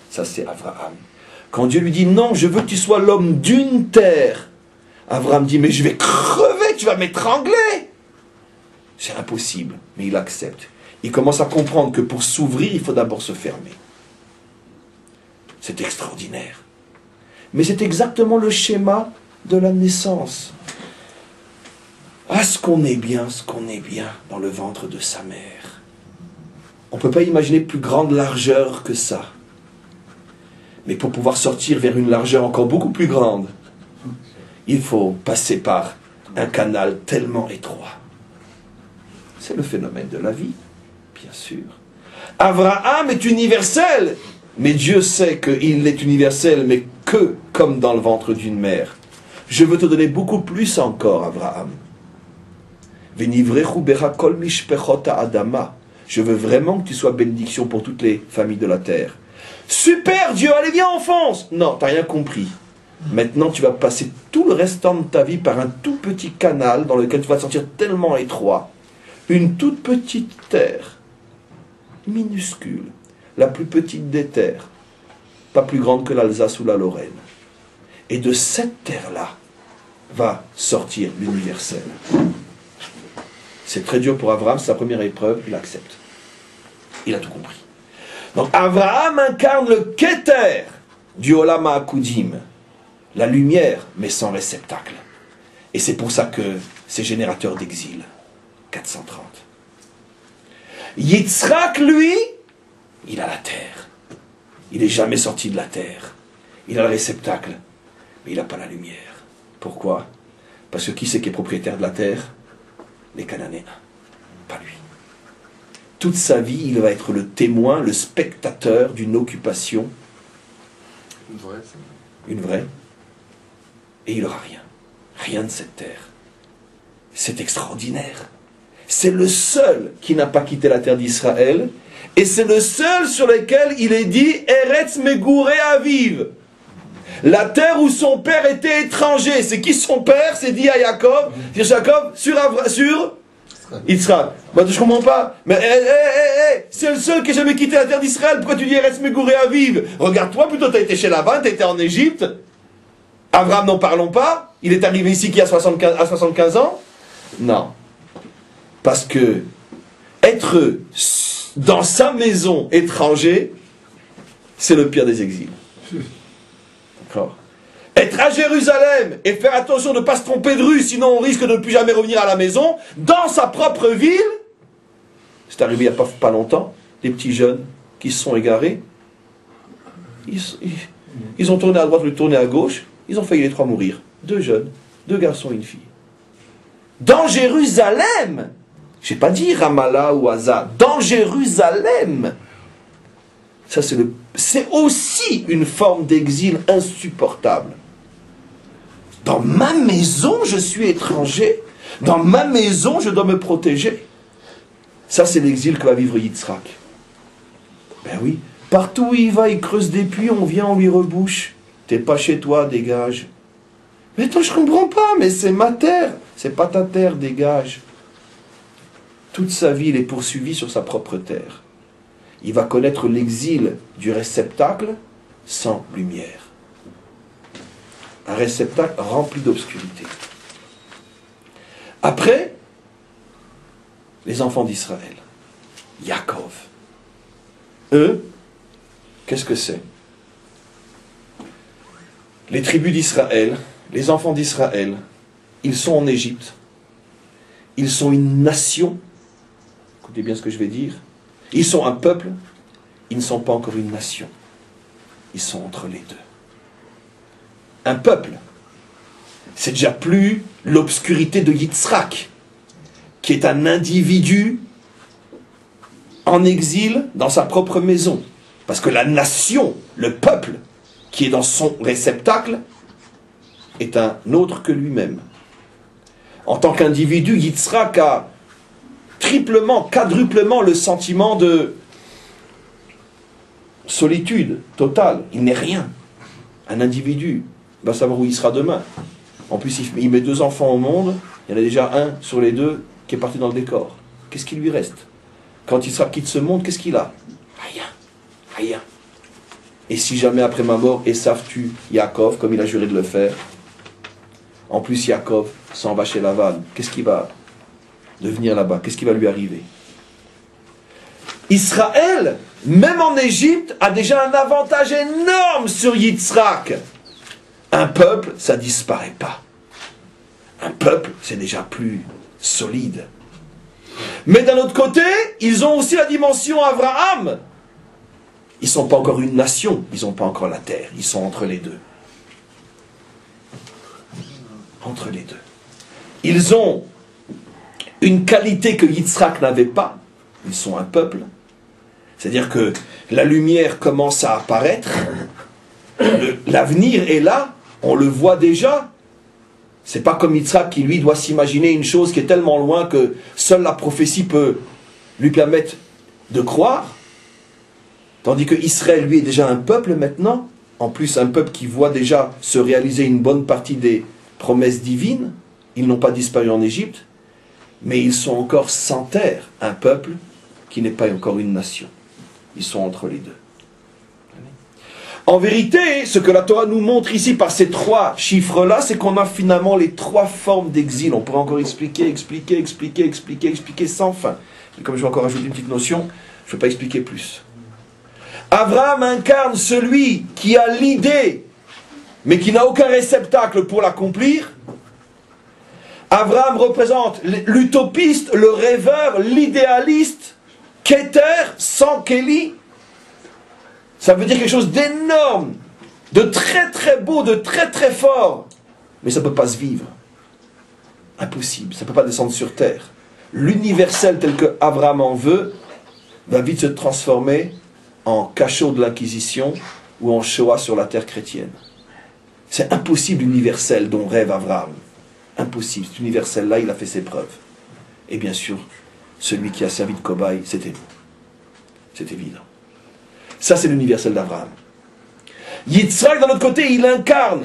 Ça, c'est Abraham. Quand Dieu lui dit, non, je veux que tu sois l'homme d'une terre, Abraham dit, mais je vais crever, tu vas m'étrangler. C'est impossible, mais il accepte. Il commence à comprendre que pour s'ouvrir, il faut d'abord se fermer. C'est extraordinaire. Mais c'est exactement le schéma de la naissance. Ah, ce qu'on est bien dans le ventre de sa mère. On ne peut pas imaginer plus grande largeur que ça. Mais pour pouvoir sortir vers une largeur encore beaucoup plus grande, il faut passer par un canal tellement étroit. C'est le phénomène de la vie, bien sûr. Abraham est universel, mais Dieu sait qu'il est universel, mais que comme dans le ventre d'une mère. Je veux te donner beaucoup plus encore, Abraham. Je veux vraiment que tu sois bénédiction pour toutes les familles de la terre. Super Dieu, allez viens on fonce. Non, t'as rien compris. Maintenant tu vas passer tout le restant de ta vie par un tout petit canal dans lequel tu vas te sentir tellement étroit. Une toute petite terre, minuscule, la plus petite des terres, pas plus grande que l'Alsace ou la Lorraine. Et de cette terre-là va sortir l'universel. C'est très dur pour Abraham, c'est sa première épreuve, il accepte. Il a tout compris. Donc Abraham incarne le Keter du Olam HaKudim, la lumière, mais sans réceptacle. Et c'est pour ça que c'est générateur d'exil. 430. Yitzhak, lui, il a la terre. Il n'est jamais sorti de la terre. Il a le réceptacle, mais il n'a pas la lumière. Pourquoi? Parce que qui c'est qui est propriétaire de la terre? Les Cananéens, pas lui. Toute sa vie, il va être le témoin, le spectateur d'une occupation. Une vraie, Une vraie. et il n'aura rien. Rien de cette terre. C'est extraordinaire. C'est le seul qui n'a pas quitté la terre d'Israël, et c'est le seul sur lequel il est dit Eretz Megurei Aviv. La terre où son père était étranger. C'est qui son père? C'est dit à Jacob, sur Yitzhak. Bah, je comprends pas. Mais c'est le seul qui n'a jamais quitté la terre d'Israël. Pourquoi tu dis Eretz Megurei Aviv? Regarde-toi, plutôt tu as été chez Laban, tu as été en Égypte. Abraham, n'en parlons pas. Il est arrivé ici qui a 75 ans. Non. Parce que être dans sa maison étranger, c'est le pire des exils. D'accord. Être à Jérusalem et faire attention de ne pas se tromper de rue, sinon on risque de ne plus jamais revenir à la maison, dans sa propre ville. C'est arrivé il n'y a pas longtemps, des petits jeunes qui se sont égarés. Ils ont tourné à droite, tourné à gauche. Ils ont failli les trois mourir. 2 jeunes, 2 garçons et une fille. Dans Jérusalem, je n'ai pas dit Ramallah ou Haza, dans Jérusalem. Ça, c'est aussi une forme d'exil insupportable. Dans ma maison, je suis étranger. Dans ma maison, je dois me protéger. Ça, c'est l'exil que va vivre Yitzhak. Ben oui, partout où il va, il creuse des puits, on vient, on lui rebouche. T'es pas chez toi, dégage. Mais toi, je comprends pas, mais c'est ma terre. C'est pas ta terre, dégage. Toute sa vie, il est poursuivi sur sa propre terre. Il va connaître l'exil du réceptacle sans lumière. Un réceptacle rempli d'obscurité. Après, les enfants d'Israël, Yaakov. Eux, qu'est-ce que c'est? Les tribus d'Israël, les enfants d'Israël, ils sont en Égypte. Ils sont une nation. Écoutez bien ce que je vais dire. Ils sont un peuple. Ils ne sont pas encore une nation. Ils sont entre les deux. Un peuple, c'est déjà plus l'obscurité de Yitzhak, qui est un individu en exil dans sa propre maison. Parce que la nation, le peuple, qui est dans son réceptacle, est un autre que lui-même. En tant qu'individu, Yitzhak a triplement, quadruplement le sentiment de solitude totale. Il n'est rien. Un individu va savoir où il sera demain. En plus, il met 2 enfants au monde, il y en a déjà un sur les 2 qui est parti dans le décor. Qu'est-ce qui lui reste? Quand Yitzhak quitte ce monde, qu'est-ce qu'il a? Rien. Rien. Et si jamais après ma mort, Esav tue Yaakov, comme il a juré de le faire, en plus Yaakov s'en va chez Lavan, qu'est-ce qui va devenir là-bas? Qu'est-ce qui va lui arriver? Israël, même en Égypte, a déjà un avantage énorme sur Yitzhak. Un peuple, ça disparaît pas. Un peuple, c'est déjà plus solide. Mais d'un autre côté, ils ont aussi la dimension Abraham. Ils ne sont pas encore une nation, ils n'ont pas encore la terre, ils sont entre les deux. Entre les deux. Ils ont une qualité que Yitzhak n'avait pas, ils sont un peuple. C'est-à-dire que la lumière commence à apparaître, l'avenir est là, on le voit déjà. C'est pas comme Yitzhak qui lui doit s'imaginer une chose qui est tellement loin que seule la prophétie peut lui permettre de croire. Tandis que Israël, lui, est déjà un peuple maintenant, en plus un peuple qui voit déjà se réaliser une bonne partie des promesses divines. Ils n'ont pas disparu en Égypte, mais ils sont encore sans terre, un peuple qui n'est pas encore une nation. Ils sont entre les deux. En vérité, ce que la Torah nous montre ici par ces 3 chiffres-là, c'est qu'on a finalement les 3 formes d'exil. On pourrait encore expliquer sans fin. Et comme je vais encore ajouter une petite notion, je ne vais pas expliquer plus. Abraham incarne celui qui a l'idée, mais qui n'a aucun réceptacle pour l'accomplir. Abraham représente l'utopiste, le rêveur, l'idéaliste, Keter, sans Kéli. Ça veut dire quelque chose d'énorme, de très très beau, de très très fort. Mais ça ne peut pas se vivre. Impossible, ça ne peut pas descendre sur terre. L'universel tel que Abraham en veut, va vite se transformer en cachot de l'Inquisition ou en Shoah sur la terre chrétienne. C'est impossible universel dont rêve Abraham. Impossible. Cet universel-là, il a fait ses preuves. Et bien sûr, celui qui a servi de cobaye, c'était nous. C'est évident. Ça, c'est l'universel d'Abraham. Yitzhak, d'un autre côté, il incarne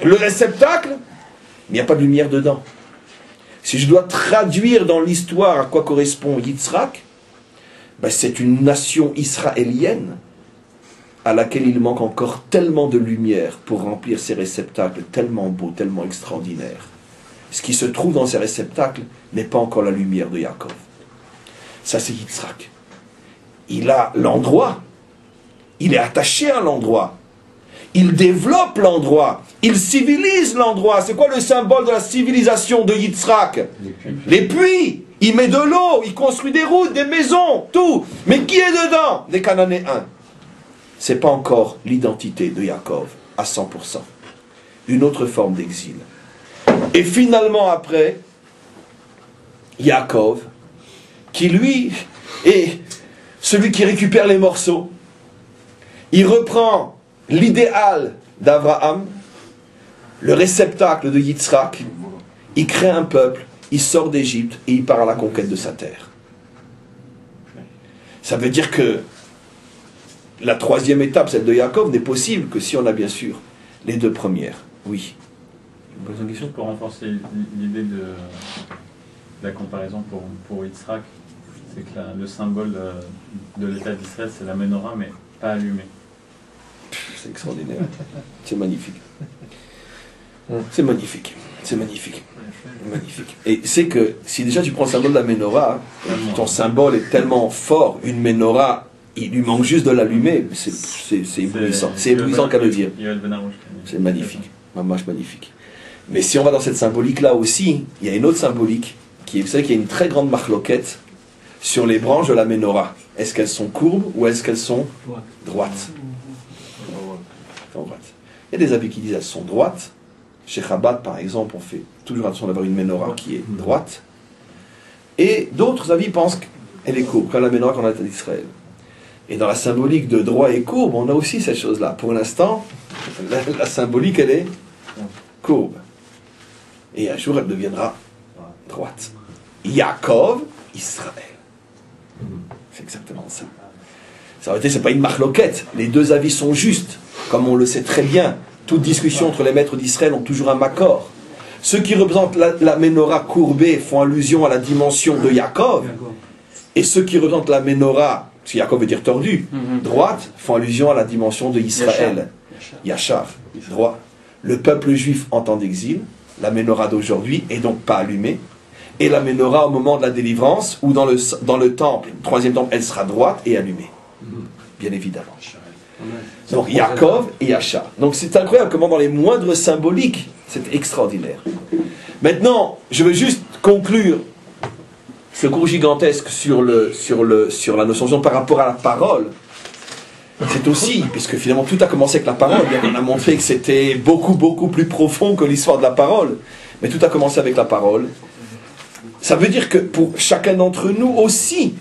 le réceptacle, mais il n'y a pas de lumière dedans. Si je dois traduire dans l'histoire à quoi correspond Yitzhak, ben c'est une nation israélienne à laquelle il manque encore tellement de lumière pour remplir ces réceptacles tellement beaux, tellement extraordinaires. Ce qui se trouve dans ces réceptacles n'est pas encore la lumière de Yaakov. Ça, c'est Yitzhak. Il a l'endroit. Il est attaché à l'endroit. Il développe l'endroit. Il civilise l'endroit. C'est quoi le symbole de la civilisation de Yitzhak? Les puits. Il met de l'eau. Il construit des routes, des maisons, tout. Mais qui est dedans? Les Cananéens. C'est pas encore l'identité de Yaakov à 100%. Une autre forme d'exil. Et finalement après, Yaakov, qui lui est celui qui récupère les morceaux, il reprend l'idéal d'Abraham, le réceptacle de Yitzhak, il crée un peuple, il sort d'Égypte et il part à la conquête de sa terre. Ça veut dire que la troisième étape, celle de Yaakov, n'est possible que si on a bien sûr les deux premières. Oui. Je vous pose une question pour renforcer l'idée de la comparaison pour Yitzhak. C'est que le symbole de l'État d'Israël, c'est la menorah, mais pas allumée. C'est extraordinaire. C'est magnifique. C'est magnifique. C'est magnifique. Magnifique. Et c'est que si déjà tu prends le symbole de la menorah, ton symbole est tellement fort, une menorah, il lui manque juste de l'allumer, c'est éblouissant. C'est éblouissant qu'à le dire. C'est magnifique. Mamash magnifique. Mais si on va dans cette symbolique-là aussi, il y a une autre symbolique, qui est, vous savez qu'il y a une très grande marloquette sur les branches de la menorah. Est-ce qu'elles sont courbes ou est-ce qu'elles sont droites? Il y a des avis qui disent qu'elles sont droites. Chez Chabad, par exemple, on fait toujours attention d'avoir une menorah qui est droite. Et d'autres avis pensent qu'elle est courbe, comme la menorah qu'on a d'Israël. Et dans la symbolique de droit et courbe, on a aussi cette chose-là. Pour l'instant, la symbolique, elle est courbe. Et un jour, elle deviendra droite. Yaakov, Israël. C'est exactement ça. Ça veut dire que ce n'est pas une marloquette. Les deux avis sont justes. Comme on le sait très bien, toute discussion entre les maîtres d'Israël ont toujours un macor. Ceux qui représentent la menorah courbée font allusion à la dimension de Yaakov. Et ceux qui représentent la menorah, parce que Yaakov veut dire tordu, droite, font allusion à la dimension de Israël. Yachar, droit. Le peuple juif en temps d'exil, la menorah d'aujourd'hui est donc pas allumée. Et la menorah au moment de la délivrance, ou dans le temple, le troisième temple, elle sera droite et allumée. Bien évidemment. Donc Yaakov et Yachar. Donc c'est incroyable comment dans les moindres symboliques, c'est extraordinaire. Maintenant, je veux juste conclure ce cours gigantesque sur la notion par rapport à la parole. C'est aussi, puisque finalement tout a commencé avec la parole, on a montré que c'était beaucoup, beaucoup plus profond que l'histoire de la parole. Mais tout a commencé avec la parole. Ça veut dire que pour chacun d'entre nous aussi,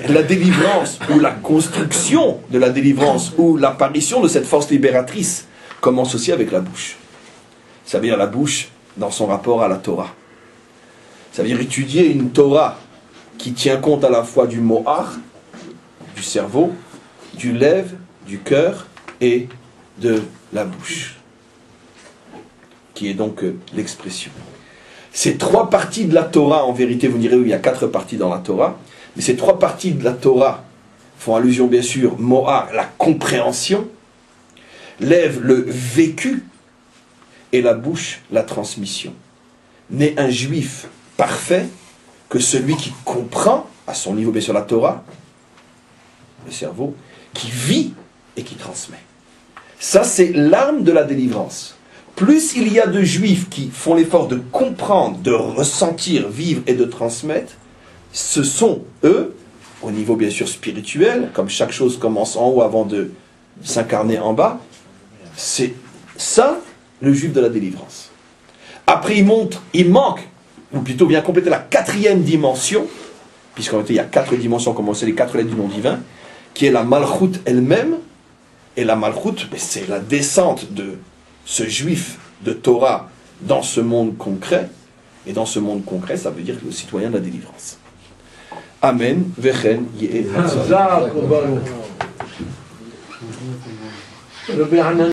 la délivrance ou la construction de la délivrance ou l'apparition de cette force libératrice commence aussi avec la bouche. Ça veut dire la bouche dans son rapport à la Torah. Ça veut dire étudier une Torah qui tient compte à la fois du mohar, du cerveau, du lèvre, du cœur et de la bouche, qui est donc l'expression. Ces trois parties de la Torah, en vérité, vous direz, oui, il y a 4 parties dans la Torah, mais ces 3 parties de la Torah font allusion, bien sûr, mohar, la compréhension, lèvre, le vécu, et la bouche, la transmission. N'est un juif parfait que celui qui comprend, à son niveau, bien sûr, la Torah, le cerveau, qui vit et qui transmet. Ça, c'est l'arme de la délivrance. Plus il y a de juifs qui font l'effort de comprendre, de ressentir, vivre et de transmettre, ce sont eux, au niveau bien sûr spirituel, comme chaque chose commence en haut avant de s'incarner en bas, c'est ça le juif de la délivrance. Après il manque, ou plutôt vient compléter la 4e dimension, puisqu'en réalité il y a 4 dimensions, comme on sait les 4 lettres du nom divin, qui est la malchut elle-même. Et la malchut, c'est la descente ce juif de Torah dans ce monde concret, et dans ce monde concret, ça veut dire le citoyen de la délivrance. Amen, vechen, yeh,